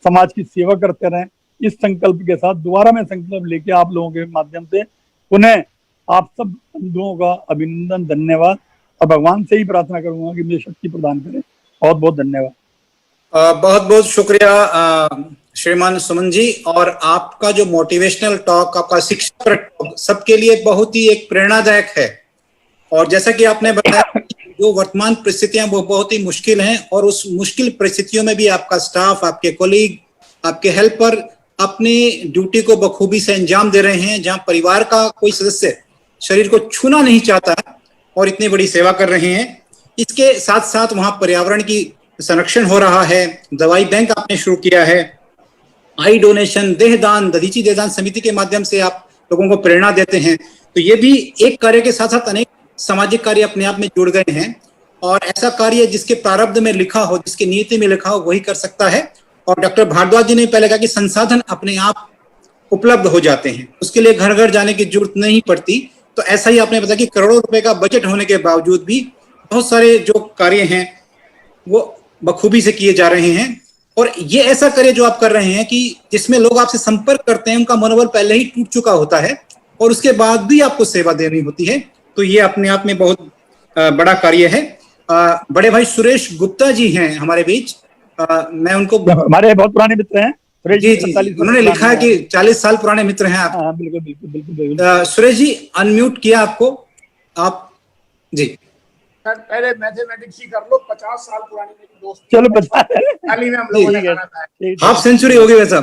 समाज की सेवा करते रहें। इस संकल्प के साथ दोबारा मैं संकल्प लेके आप लोगों के माध्यम से पुनः आप सब बंधुओं का अभिनंदन, धन्यवाद। और भगवान से ही प्रार्थना करूंगा कि मुझे शक्ति प्रदान करें। बहुत बहुत धन्यवाद। बहुत बहुत शुक्रिया श्रीमान सुमन जी। और आपका जो मोटिवेशनल टॉक, आपका शिक्षा टॉक सबके लिए बहुत ही एक प्रेरणादायक है। और जैसा कि आपने बताया, जो वर्तमान परिस्थितियां वो बहुत ही मुश्किल हैं, और उस मुश्किल परिस्थितियों में भी आपका स्टाफ, आपके कोलीग, आपके हेल्पर अपनी ड्यूटी को बखूबी से अंजाम दे रहे हैं। जहां परिवार का कोई सदस्य शरीर को छूना नहीं चाहता और इतनी बड़ी सेवा कर रहे हैं। इसके साथ साथ वहां पर्यावरण की संरक्षण हो रहा है। दवाई बैंक आपने शुरू किया है, आई डोनेशन, देहदान, दधीची देहदान समिति के माध्यम से आप लोगों को प्रेरणा देते हैं। तो ये भी एक कार्य के साथ साथ अनेक सामाजिक कार्य अपने आप में जुड़ गए हैं। और ऐसा कार्य जिसके प्रारब्ध में लिखा हो, जिसके नीति में लिखा हो, वही कर सकता है। और डॉक्टर भारद्वाज जी ने पहले कहा कि संसाधन अपने आप उपलब्ध हो जाते हैं, उसके लिए घर घर जाने की जरूरत नहीं पड़ती। तो ऐसा ही आपने बताया कि करोड़ों रुपए का बजट होने के बावजूद भी बहुत सारे जो कार्य हैं वो बखूबी से किए जा रहे हैं। और ये ऐसा कार्य जो आप कर रहे हैं कि जिसमें लोग आपसे संपर्क करते हैं, उनका मनोबल पहले ही टूट चुका होता है और उसके बाद भी आपको सेवा देनी होती है। तो ये अपने आप में बहुत बड़ा कार्य है। बड़े भाई सुरेश गुप्ता जी हैं हमारे बीच। मैं उनको, हमारे बहुत पुराने मित्र हैं जी जी, उन्होंने लिखा है कि 40 साल पुराने मित्र हैं आप। हाँ, बिल्कुल बिल्कुल बिल्कुल। सुरेश जी अनम्यूट किया आपको, आप जी। पहले मैथमेटिक्स ही कर लो। 50 साल पुराने मेरे दोस्त, चलो 50 थाली में हम लोगों ने खाना खाया। हाफ सेंचुरी हो गई वैसा।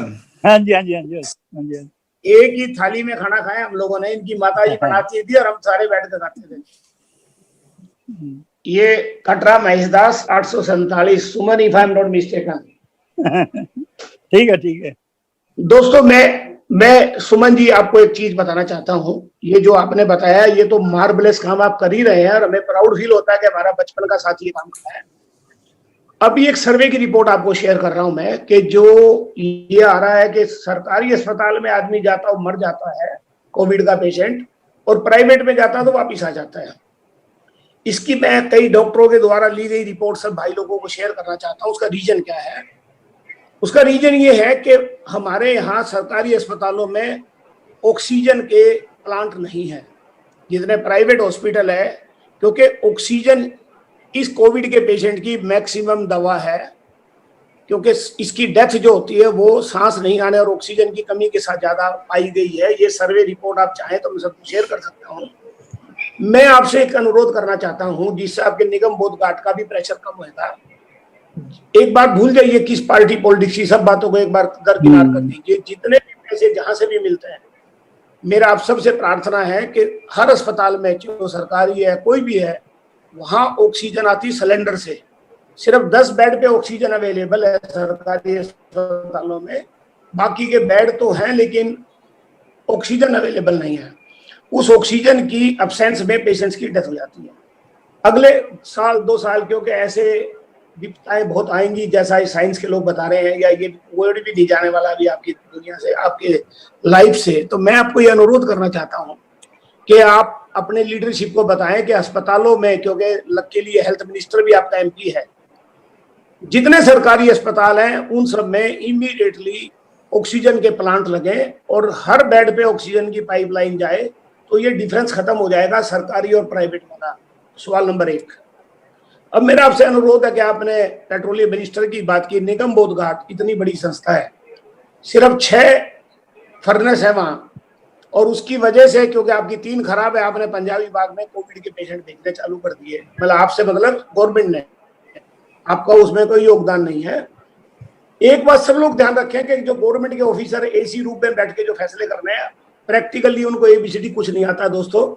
हाँ जी, हाँ जी, हाँ जी, हाँ जी। एक ही थाली में खाना खाया हम लोगों ने। इनकी माता जी बनाती थी और हम सारे बैठ कर खाते थे। ये Katra Maheshdas 847 Suman, if I am not mistaken. ठीक है, ठीक है दोस्तों, मैं सुमन जी आपको एक चीज बताना चाहता हूँ। ये जो आपने बताया, ये तो मार्वलेस काम आप कर ही रहे हैं और हमें प्राउड फील होता है कि हमारा बचपन का साथी ये काम कर रहा है। अभी एक सर्वे की रिपोर्ट आपको शेयर कर रहा हूं मैं, कि जो ये आ रहा है कि सरकारी अस्पताल में आदमी जाता और मर जाता है, कोविड का पेशेंट, और प्राइवेट में जाता है तो वापिस आ जाता है। इसकी मैं कई डॉक्टरों के द्वारा ली गई रिपोर्ट सब भाई लोगों को शेयर करना चाहता हूँ। उसका रीजन क्या है? उसका रीजन ये है कि हमारे यहाँ सरकारी अस्पतालों में ऑक्सीजन के प्लांट नहीं है जितने प्राइवेट हॉस्पिटल है, क्योंकि ऑक्सीजन इस कोविड के पेशेंट की मैक्सिमम दवा है। क्योंकि इसकी डेथ जो होती है वो सांस नहीं आने और ऑक्सीजन की कमी के साथ ज्यादा पाई गई है। ये सर्वे रिपोर्ट आप चाहें तो मैं सबको शेयर कर सकता हूँ। मैं आपसे एक अनुरोध करना चाहता हूँ, जिससे आपके निगम बोध घाट का भी प्रेशर कम होगा। एक बार भूल जाइए किस पार्टी पॉलिटिक्स की, सब बातों को एक बार दरकिनार कर दीजिए। जितने भी पैसे जहां से भी मिलते हैं, मेरा आप सबसे प्रार्थना है कि हर अस्पताल में, जो सरकारी है कोई भी है, वहां ऑक्सीजन आती सिलेंडर से। सिर्फ 10 बेड पे ऑक्सीजन अवेलेबल है सरकारी अस्पतालों में, बाकी के बेड तो हैं लेकिन ऑक्सीजन अवेलेबल नहीं है। उस ऑक्सीजन की एब्सेंस में पेशेंट्स की डेथ हो जाती है। अगले साल 2 साल क्योंकि ऐसे विपदाएं बहुत आएंगी, जैसा साइंस के लोग बता रहे हैं, या ये वर्ड भी नहीं जाने वाला अभी आपकी दुनिया से, आपके लाइफ से। तो मैं आपको ये अनुरोध करना चाहता हूँ कि आप अपने लीडरशिप को बताएं कि अस्पतालों में, क्योंकि लकीली हेल्थ मिनिस्टर भी आपका एमपी है, जितने सरकारी अस्पताल हैं उन सब में इमीडिएटली ऑक्सीजन के प्लांट लगे और हर बेड पे ऑक्सीजन की पाइपलाइन जाए, तो ये डिफरेंस खत्म हो जाएगा सरकारी और प्राइवेट वाला। सवाल नंबर 1। अब मेरा आपसे अनुरोध है कि आपने पेट्रोलियम मिनिस्टर की बात की, निगम बोध घाट इतनी बड़ी संस्था है, सिर्फ 6 फर्नेस है वहां, और उसकी वजह से, क्योंकि आपकी 3 खराब है, आपने पंजाबी बाग में कोविड के पेशेंट भेजने चालू कर दिए। मतलब आपसे मतलब गवर्नमेंट ने, आपका उसमें कोई योगदान नहीं है। एक बात सब लोग ध्यान रखें कि जो गवर्नमेंट के ऑफिसर एसी रूम में बैठ के जो फैसले करने हैं, प्रैक्टिकली उनको एबीसीडी कुछ नहीं आता। दोस्तों,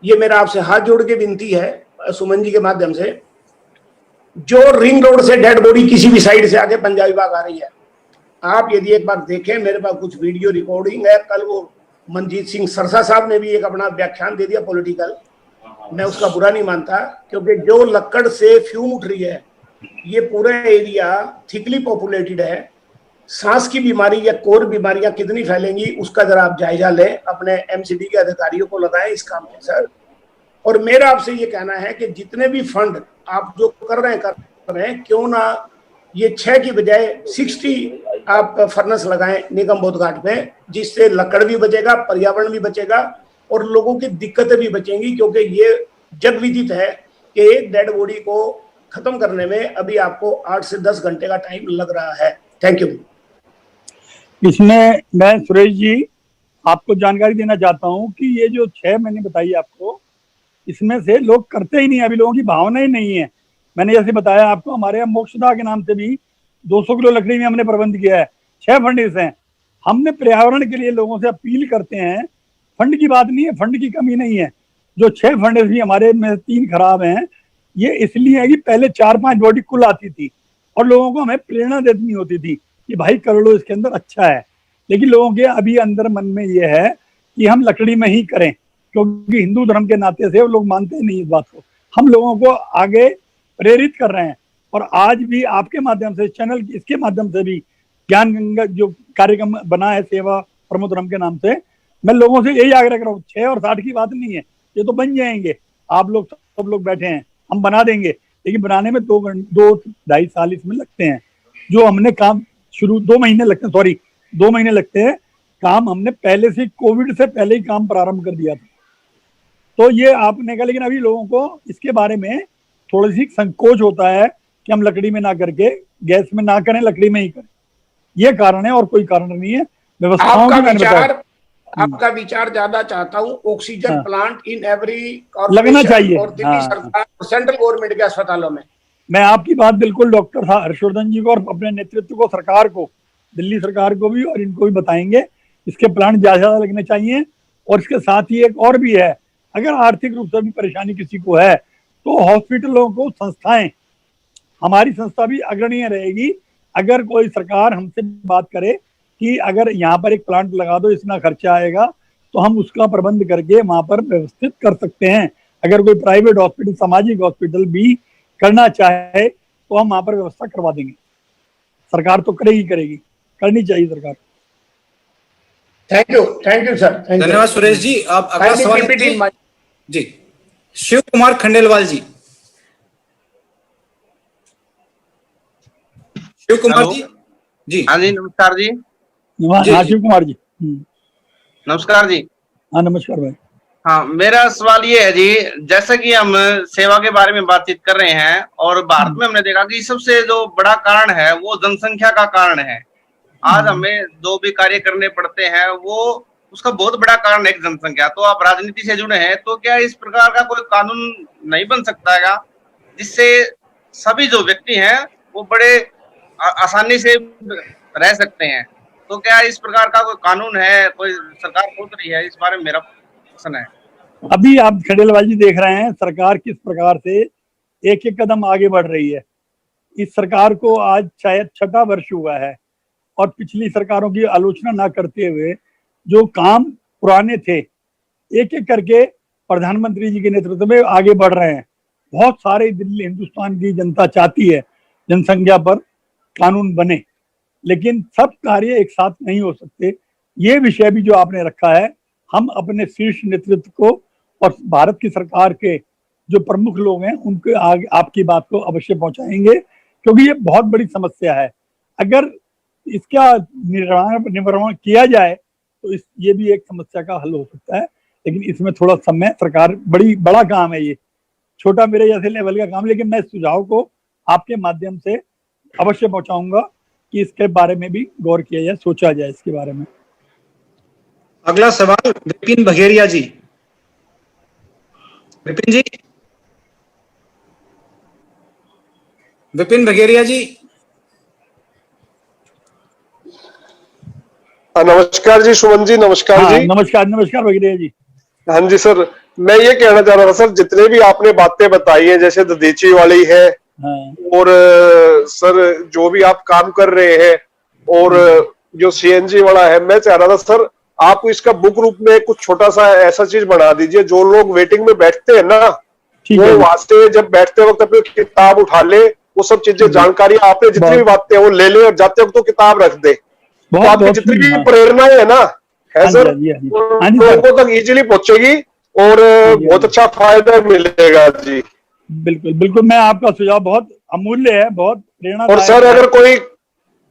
ये मेरा आपसे हाथ जोड़ के विनती है सुमन जी के माध्यम से, जो रिंग रोड से डेड बॉडी किसी भी साइड से आके पंजाबी बाग आ रही है, आप यदि एक बार देखें, मेरे पास कुछ वीडियो रिकॉर्डिंग है। कल वो मनजीत सिंह सरसा साहब ने भी एक अपना व्याख्यान दे दिया पॉलिटिकल, मैं उसका बुरा नहीं मानता, क्योंकि जो लक्कड़ से फ्यूम उठ रही है, ये पूरा एरिया थिकली पॉपुलेटेड है। सांस की बीमारी या कोर बीमारियां कितनी फैलेंगी उसका जरा आप जायजा लें, अपने एमसीडी के अधिकारियों को लगाएं इस काम में सर। और मेरा आपसे ये कहना है कि जितने भी फंड आप जो कर रहे हैं, क्यों ना ये 6 की बजाय 60 आप फर्नेस लगाएं निगम बोध घाट पे, जिससे लकड़ भी बचेगा, पर्यावरण भी बचेगा और लोगों की दिक्कतें भी बचेंगी। क्योंकि ये जग विदित है कि एक डेड बॉडी को खत्म करने में अभी आपको 8 से 10 घंटे का टाइम लग रहा है। Thank you. इसमें मैं सुरेश जी आपको जानकारी देना चाहता हूं कि ये जो 6 मैंने बताई आपको, इसमें से लोग करते ही नहीं, अभी लोगों की भावना ही नहीं है। मैंने जैसे बताया आपको, हमारे यहाँ मोक्षदा के नाम से भी 200 किलो लकड़ी में हमने प्रबंध किया है, 6 फंडिस हैं। हमने पर्यावरण के लिए लोगों से अपील करते हैं, फंड की बात नहीं है, फंड की कमी नहीं है। जो 6 फंडिस भी हमारे में 3 खराब हैं, ये इसलिए है कि पहले 4-5 बॉडी कुल आती थी और लोगों को हमें प्रेरणा देनी होती थी कि भाई कर लो, इसके अंदर अच्छा है। लेकिन लोगों के अभी अंदर मन में ये है कि हम लकड़ी में ही करें, क्योंकि हिंदू धर्म के नाते से वो लोग मानते नहीं इस बात को। हम लोगों को आगे प्रेरित कर रहे हैं और आज भी आपके माध्यम से, चैनल इसके माध्यम से भी ज्ञान गंगा जो कार्यक्रम बना है सेवा प्रमोद धर्म के नाम से, मैं लोगों से यही आग्रह कर रहा हूँ, 6 और 60 की बात नहीं है, ये तो बन जाएंगे। आप लोग सब लोग बैठे हैं, हम बना देंगे, लेकिन बनाने में 2-2.5 साल इसमें लगते हैं। जो हमने काम शुरू 2 महीने लगते हैं, सॉरी 2 महीने लगते हैं काम, हमने पहले से कोविड से पहले ही काम प्रारंभ कर दिया था। तो ये आपने कहा, लेकिन अभी लोगों को इसके बारे में थोड़ी सी संकोच होता है कि हम लकड़ी में ना करके गैस में ना करें, लकड़ी में ही करें। ये कारण है और कोई कारण नहीं है। व्यवस्थाओं आपका विचार ज्यादा चाहता हूँ, ऑक्सीजन प्लांट इन एवरी लगना चाहिए और दिल्ली सरकार और सेंट्रल गवर्नमेंट के अस्पतालों में। मैं आपकी बात बिल्कुल डॉक्टर हर्षवर्धन जी को और अपने नेतृत्व को, सरकार को, दिल्ली सरकार को भी और इनको भी बताएंगे, इसके प्लांट ज्यादा लगने चाहिए। और इसके साथ ही एक और भी है, अगर आर्थिक रूप से भी परेशानी किसी को है तो हॉस्पिटलों को, संस्थाएं, हमारी संस्था भी अग्रणीय रहेगी। अगर कोई सरकार हमसे बात करे कि अगर यहाँ पर एक प्लांट लगा दो, इतना खर्चा आएगा, तो हम उसका प्रबंध करके वहां पर व्यवस्थित कर सकते हैं। अगर कोई प्राइवेट हॉस्पिटल, सामाजिक हॉस्पिटल भी करना चाहे तो हम वहां पर व्यवस्था करवा देंगे। सरकार तो करेगी, करनी चाहिए सरकार। Thank you sir. धन्यवाद सुरेश जी। आप अगला सवाल जी, शिव कुमार खंडेलवाल जी। शिव कुमार जी। हाँ जी, नमस्कार जी। शिव कुमार जी, नमस्कार जी। हाँ नमस्कार भाई। हाँ, मेरा सवाल ये है जी, जैसा कि हम सेवा के बारे में बातचीत कर रहे हैं और भारत में हमने देखा कि सबसे जो बड़ा कारण है वो जनसंख्या का कारण है। आज हमें जो भी कार्य करने पड़ते हैं वो उसका बहुत बड़ा कारण है जनसंख्या। तो आप राजनीति से जुड़े हैं, तो क्या इस प्रकार का कोई कानून नहीं बन सकता है जिससे सभी जो व्यक्ति हैं वो बड़े आसानी से रह सकते हैं? तो क्या इस प्रकार का कोई कानून है, कोई सरकार सोच रही है? इस बारे में मेरा प्रश्न है। अभी आप खंडेलवाल जी देख रहे हैं सरकार किस प्रकार से एक एक कदम आगे बढ़ रही है। इस सरकार को आज शायद 6वां वर्ष हुआ है और पिछली सरकारों की आलोचना ना करते हुए जो काम पुराने थे एक एक करके प्रधानमंत्री जी के नेतृत्व में आगे बढ़ रहे हैं। बहुत सारे दिल्ली, हिंदुस्तान की जनता चाहती है जनसंख्या पर कानून बने, लेकिन सब कार्य एक साथ नहीं हो सकते। ये विषय भी जो आपने रखा है, हम अपने शीर्ष नेतृत्व को और भारत की सरकार के जो प्रमुख लोग हैं उनके आगे आपकी बात को अवश्य पहुंचाएंगे, क्योंकि ये बहुत बड़ी समस्या है। अगर इसका निवारण किया जाए तो ये भी एक समस्या का हल हो सकता है, लेकिन इसमें थोड़ा समय, सरकार बड़ा काम है, ये छोटा मेरे जैसे लेवल का काम, लेकिन मैं इस सुझाव को आपके माध्यम से अवश्य पहुंचाऊंगा कि इसके बारे में भी गौर किया जाए, सोचा जाए इसके बारे में। अगला सवाल विपिन बघेरिया जी। विपिन जी, विपिन बघेरिया जी। नमस्कार जी सुमन जी, नमस्कार हाँ, जी। नमस्कार बघेरिया जी। हाँ जी सर, मैं ये कहना चाह रहा था सर, जितने भी आपने बातें बताई हैं, जैसे दधीची वाली है, हाँ, और सर जो भी आप काम कर रहे हैं, और जो सीएनजी वाला है, मैं चाह रहा था सर आप इसका बुक रूप में कुछ छोटा सा ऐसा चीज बना दीजिए, जो लोग वेटिंग में बैठते हैं ना, वो वहां से जब बैठते वक्त अपनी किताब उठा ले, वो सब चीजें जानकारी आपने जितनी भी बातें वो ले ले, और जाते वक्त तो किताब रख दे, तो आपकी जितनी भी प्रेरणाएं है ना, है सर, लोगों तक इजीली पहुंचेगी और बहुत अच्छा फायदा मिलेगा जी। बिल्कुल बिल्कुल, मैं आपका सुझाव बहुत अमूल्य है, बहुत प्रेरणा। और सर अगर कोई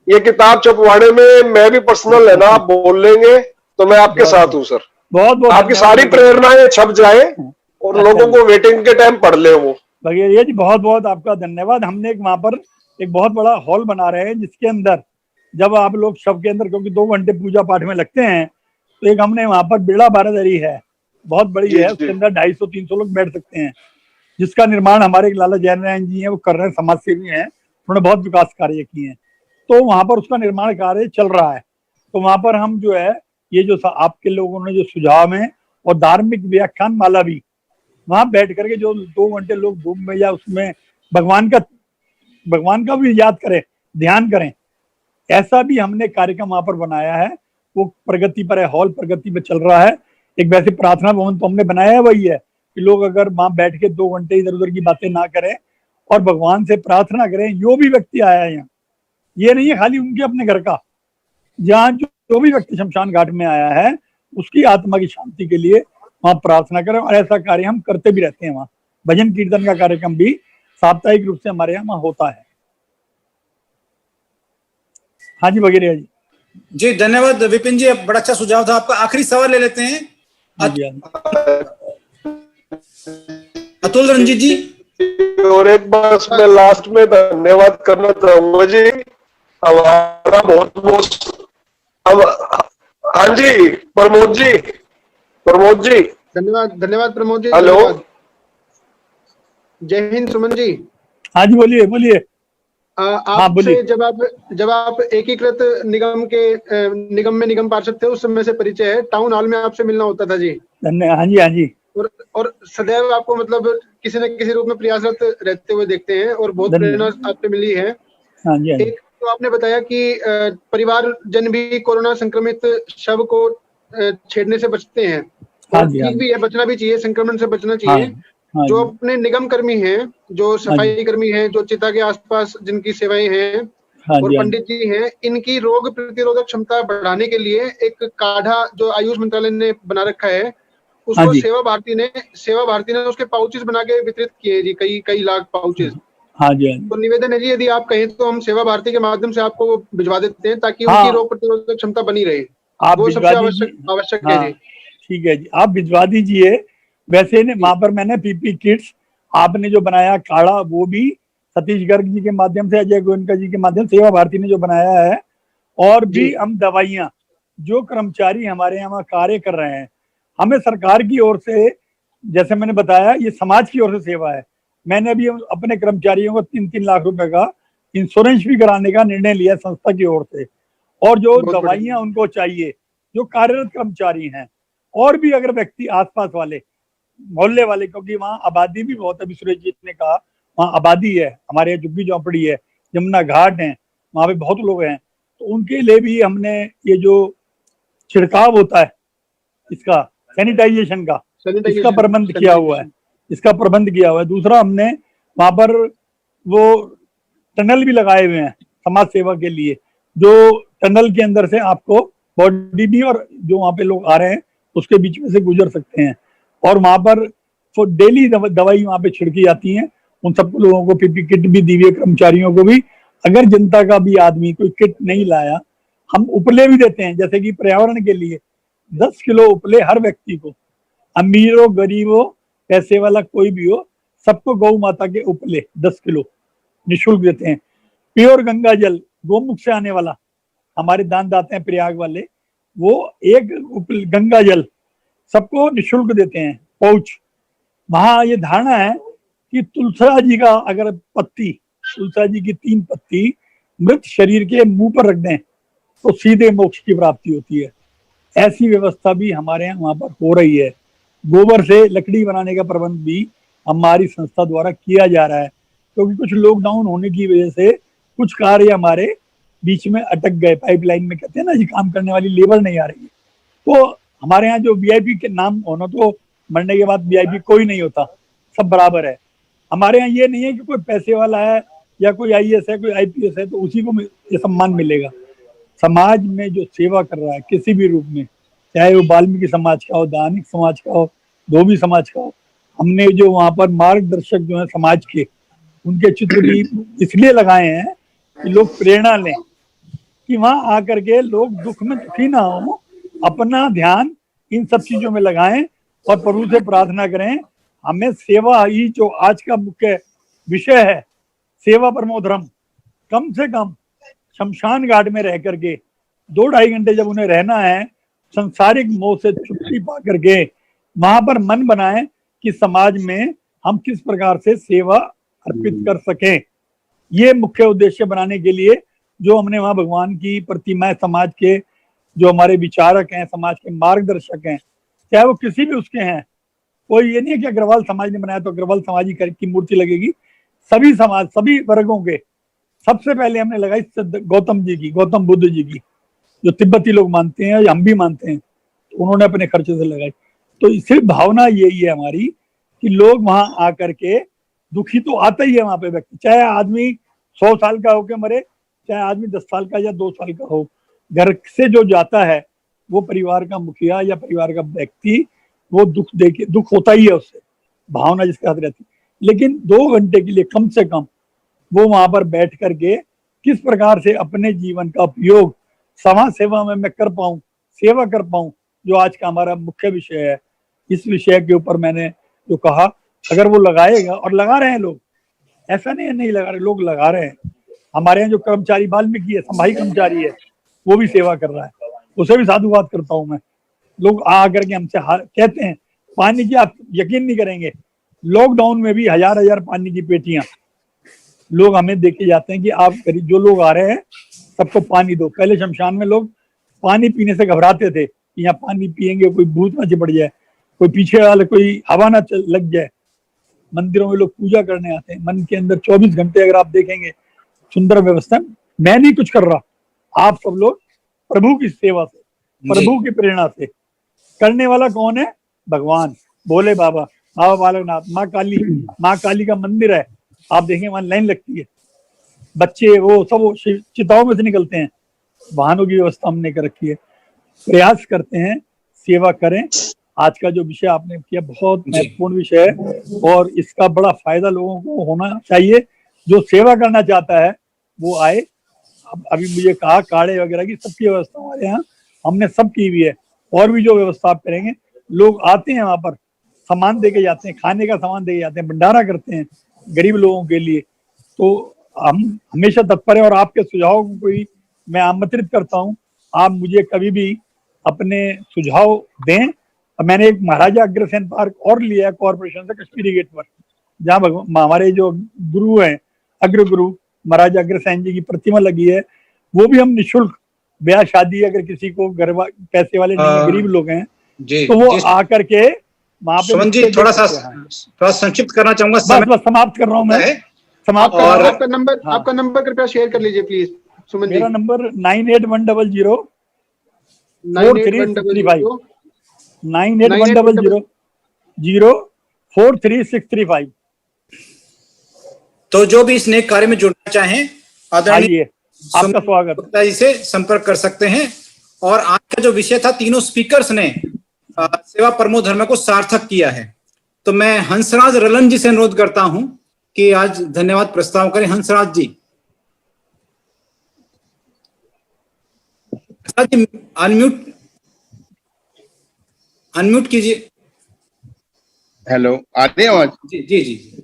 ये किताब छपवाने में मैं भी पर्सनल है ना, आप बोल लेंगे तो मैं आपके साथ हूँ सर। बहुत आपकी सारी प्रेरणाएं छप जाए और लोगों को वेटिंग के टाइम पढ़ ले वो। बघेरिया जी बहुत बहुत आपका धन्यवाद। हमने एक वहां पर एक बहुत बड़ा हॉल बना रहे हैं, जिसके अंदर जब आप लोग शव के अंदर, क्योंकि 2 घंटे पूजा पाठ में लगते हैं, तो एक हमने वहां पर बेड़ा बारादरी है, बहुत बड़ी है, उसके अंदर 250-300 लोग बैठ सकते हैं, जिसका निर्माण हमारे एक लाला जैन जी हैं, वो कर रहे हैं, समाज सेवी हैं, उन्होंने बहुत विकास कार्य किए हैं, तो वहां पर उसका निर्माण कार्य चल रहा है। तो वहां पर हम जो है ये जो आपके लोगों ने जो सुझाव है, और धार्मिक व्याख्यान माला भी, वहां बैठ करके जो 2 घंटे लोग धूप में या उसमें भगवान का भी याद करें, ध्यान करें, ऐसा भी हमने कार्यक्रम वहां पर बनाया है। वो प्रगति पर है, हॉल प्रगति पर चल रहा है। एक वैसे प्रार्थना भवन तो हमने बनाया है, वही है कि लोग अगर वहां बैठ के 2 घंटे इधर उधर की बातें ना करें और भगवान से प्रार्थना करें। जो भी व्यक्ति आया है यहाँ, ये नहीं है खाली उनके अपने घर का, जहाँ जो भी व्यक्ति शमशान घाट में आया है, उसकी आत्मा की शांति के लिए वहां प्रार्थना करें। और ऐसा कार्य हम करते भी रहते हैं। वहाँ भजन कीर्तन का कार्यक्रम भी साप्ताहिक रूप से हमारे यहाँ होता है। हाँ जी बघेरिया जी। जी धन्यवाद विपिन जी, बड़ा अच्छा सुझाव था आपका। आखिरी सवाल ले लेते हैं अतुल रंजीत जी। और एक बार मैं लास्ट में धन्यवाद करना चाहूंगा जी, हमारा बहुत बहुत। हाँ जी प्रमोद जी, धन्यवाद प्रमोद जी। हेलो, जय हिंद सुमन जी। हाँ जी बोलिए। आपसे जब आप एकीकृत निगम में निगम पार्षद थे, उस समय से परिचय है। टाउन हॉल में आपसे मिलना होता था जी। हाँ जी। और सदैव आपको मतलब किसी न किसी रूप में प्रयासरत रहते हुए देखते हैं, और बहुत प्रेरणा आपसे मिली है। हाँ जी। एक तो आपने बताया कि परिवार जन भी कोरोना संक्रमित शव को छेड़ने से बचते हैं। ठीक भी है, बचना भी चाहिए, संक्रमण से बचना चाहिए। जो अपने निगम कर्मी हैं, जो सफाई कर्मी हैं, जो चिता के आसपास जिनकी सेवाएं हैं, और पंडित जी हैं, इनकी रोग प्रतिरोधक क्षमता बढ़ाने के लिए एक काढ़ा जो आयुष मंत्रालय ने बना रखा है, उसको सेवा भारती ने उसके पाउचेस बना के वितरित किए जी, कई लाख पाउचेस। तो निवेदन है जी, यदि आप कहें तो हम सेवा भारती के माध्यम से आपको भिजवा देते हैं, ताकि उनकी रोग प्रतिरोधक क्षमता बनी रहे। वो सबसे आवश्यक है जी। ठीक है जी, आप भिजवा दीजिए। वैसे वहां पर मैंने पीपी किट्स, आपने जो बनाया काढ़ा, वो भी सतीश गर्ग जी के माध्यम से, अजय गोयनका जी के माध्यम से सेवा भारती ने जो बनाया है, और भी हम दवाइयां, जो कर्मचारी हमारे यहाँ कार्य कर रहे हैं, हमें सरकार की ओर से, जैसे मैंने बताया, ये समाज की ओर से सेवा है। मैंने अभी अपने कर्मचारियों को 3-3 लाख रुपए का इंश्योरेंस भी कराने का निर्णय लिया संस्था की ओर से। और जो दवाइयां उनको चाहिए, जो कार्यरत कर्मचारी हैं, और भी अगर व्यक्ति आसपास वाले मोहल्ले वाले, क्योंकि वहाँ आबादी भी बहुत है, अभी सुरेश जी ने कहा वहाँ आबादी है, हमारे यहाँ झुग्गी झोंपड़ी है, यमुना घाट है, वहाँ पे बहुत लोग हैं, तो उनके लिए भी हमने ये जो छिड़काव होता है, इसका सैनिटाइजेशन का, इसका प्रबंध किया हुआ है। दूसरा, हमने वहां पर वो टनल भी लगाए हुए हैं समाज सेवा के लिए, जो टनल के अंदर से आपको बॉडी भी और जो वहां पे लोग आ रहे हैं उसके बीच में से गुजर सकते हैं। और वहां पर तो डेली दवाई वहां पे छिड़की जाती है। उन सबको लोगों को पीपी किट भी दी हुई है, कर्मचारियों को भी। अगर जनता का भी आदमी कोई किट नहीं लाया, हम उपले भी देते हैं, जैसे कि पर्यावरण के लिए 10 किलो उपले हर व्यक्ति को, अमीर हो गरीब हो पैसे वाला कोई भी हो, सबको गौ माता के उपले 10 किलो निःशुल्क देते हैं। प्योर गंगा जल गोमुख से आने वाला, हमारे दानदाता हैं प्रयाग वाले, वो एक गंगा जल सबको निःशुल्क देते हैं पहुंच। वहां ये धारणा है कि तुलसा जी का अगर पत्ती, तुलसा जी की 3 पत्ती मृत शरीर के मुंह पर रख दें तो सीधे मोक्ष की प्राप्ति होती है। ऐसी व्यवस्था भी हमारे यहाँ वहां पर हो रही है। गोबर से लकड़ी बनाने का प्रबंध भी हमारी संस्था द्वारा किया जा रहा है, क्योंकि कुछ लॉकडाउन होने की वजह से कुछ कार्य हमारे बीच में अटक गए। पाइपलाइन में कहते हैं ना जी, काम करने वाली लेबर नहीं आ रही है। तो हमारे यहाँ जो वीआईपी के नाम होना, तो मरने के बाद वीआईपी कोई नहीं होता, सब बराबर है। हमारे यहाँ ये नहीं है कि कोई पैसे वाला है या कोई आईएएस है, कोई आईपीएस है तो उसी को ये सम्मान मिलेगा। समाज में जो सेवा कर रहा है किसी भी रूप में, चाहे वो वाल्मीकि समाज का हो, दानिक समाज का हो, धोबी समाज का हो, हमने जो वहां पर मार्गदर्शक जो है समाज के, उनके चित्र भी इसलिए लगाए हैं कि लोग प्रेरणा लें, कि वहां आकर के लोग दुख में दुखी ना हो, अपना ध्यान इन सब चीजों में लगाएं और प्रभु से प्रार्थना करें। हमें सेवा ही जो आज का मुख्य विषय है, सेवा परमो धर्म, कम से कम शमशान घाट में रह करके 2-2.5 घंटे जब उन्हें रहना है, संसारिक मोह से छुट्टी पा करके वहां पर मन बनाएं कि समाज में हम किस प्रकार से सेवा अर्पित कर सकें। ये मुख्य उद्देश्य बनाने के लिए जो हमने वहां भगवान की प्रतिमाएं, समाज के जो हमारे विचारक हैं, समाज के मार्गदर्शक हैं, चाहे वो किसी भी उसके हैं, कोई ये नहीं है कि अग्रवाल समाज ने बनाया तो अग्रवाल समाज की मूर्ति लगेगी। सभी समाज, सभी वर्गों के, सबसे पहले हमने लगाई गौतम जी की, गौतम बुद्ध जी की, जो तिब्बती लोग मानते हैं, हम भी मानते हैं, तो उन्होंने अपने खर्चे से लगाई। तो सिर्फ भावना यही है हमारी कि लोग वहां आकर के, दुखी तो आता ही है वहां पे व्यक्ति, चाहे आदमी 100 साल का होके मरे, चाहे आदमी 10 साल का या 2 साल का हो, घर से जो जाता है वो परिवार का मुखिया या परिवार का व्यक्ति, वो दुख होता ही है उससे, भावना जिसके साथ रहती। लेकिन 2 घंटे के लिए कम से कम वो वहां पर बैठ करके किस प्रकार से अपने जीवन का उपयोग समाज सेवा में मैं कर पाऊं, सेवा कर पाऊं, जो आज का हमारा मुख्य विषय है। इस विषय के ऊपर मैंने जो कहा, अगर वो लगाएगा, और लगा रहे हैं लोग, ऐसा नहीं है नहीं लगा रहे, लोग लगा रहे हैं। हमारे यहाँ जो कर्मचारी वाल्मीकि है, संभाई कर्मचारी है, वो भी सेवा कर रहा है, उसे भी साधुवाद करता हूं मैं। लोग आकर के हमसे कहते हैं पानी की, आप यकीन नहीं करेंगे, लॉकडाउन में भी 1000 पानी की पेटियां लोग हमें देके जाते हैं कि आप जो लोग आ रहे हैं सबको पानी दो। पहले शमशान में लोग पानी पीने से घबराते थे कि यहाँ पानी पिएंगे कोई भूत ना चिपट जाए, कोई पीछे वाले कोई हवा ना लग जाए। मंदिरों में लोग पूजा करने आते हैं, मन के अंदर 24 घंटे अगर आप देखेंगे सुंदर व्यवस्था। मैं नहीं कुछ कर रहा, आप सब लोग प्रभु की सेवा से, प्रभु की प्रेरणा से। करने वाला कौन है? भगवान, भोले बाबा, बाबा बालकनाथ, माँ काली का मंदिर है, आप देखेंगे वहां लाइन लगती है, बच्चे वो सब चिताओं में से निकलते हैं। वाहनों की व्यवस्था हमने कर रखी है। प्रयास करते हैं सेवा करें। आज का जो विषय आपने किया बहुत महत्वपूर्ण विषय है और इसका बड़ा फायदा लोगों को होना चाहिए। जो सेवा करना चाहता है वो आए। अभी मुझे कहा काढ़े वगैरह की सबकी व्यवस्था हमारे यहाँ हमने सब की हुई है, और भी जो व्यवस्था आप करेंगे। लोग आते हैं वहां पर, सामान दे के जाते हैं, खाने का सामान दे के जाते हैं, भंडारा करते हैं गरीब लोगों के लिए। तो हम हमेशा तत्पर हैं और आपके सुझाव को भी मैं आमंत्रित करता हूं। आप मुझे कभी भी अपने सुझाव दें। मैंने एक महाराजा अग्रसेन पार्क और लिया है कॉर्पोरेशन से कश्मीरी गेट पर, जहाँ हमारे जो गुरु हैं, अग्र गुरु महाराजा अग्रसेन जी की प्रतिमा लगी है। वो भी हम निःशुल्क, ब्याह शादी अगर किसी को पैसे वाले नहीं, गरीब लोग हैं तो वो आकर के वहां पे। सुमन जी थोड़ा संक्षिप्त करना चाहूंगा, बस समाप्त कर रहा हूँ मैं, समाप्त। और आपका नंबर कृपया शेयर कर लीजिए प्लीज सुमन जी। मेरा नंबर 9810 43635। तो जो भी इस नेक कार्य में जुड़ना चाहें, आदरणीय आपका स्वागत, गुप्ता जी से संपर्क कर सकते हैं। और आज का जो विषय था, तीनों स्पीकर्स ने सेवा परमो धर्म को सार्थक किया है। तो मैं हंसराज रलन जी से अनुरोध करता हूं कि आज धन्यवाद प्रस्ताव करें। हंसराज जी, अनम्यूट कीजिए। हेलो, आते हैं आवाज? जी जी जी।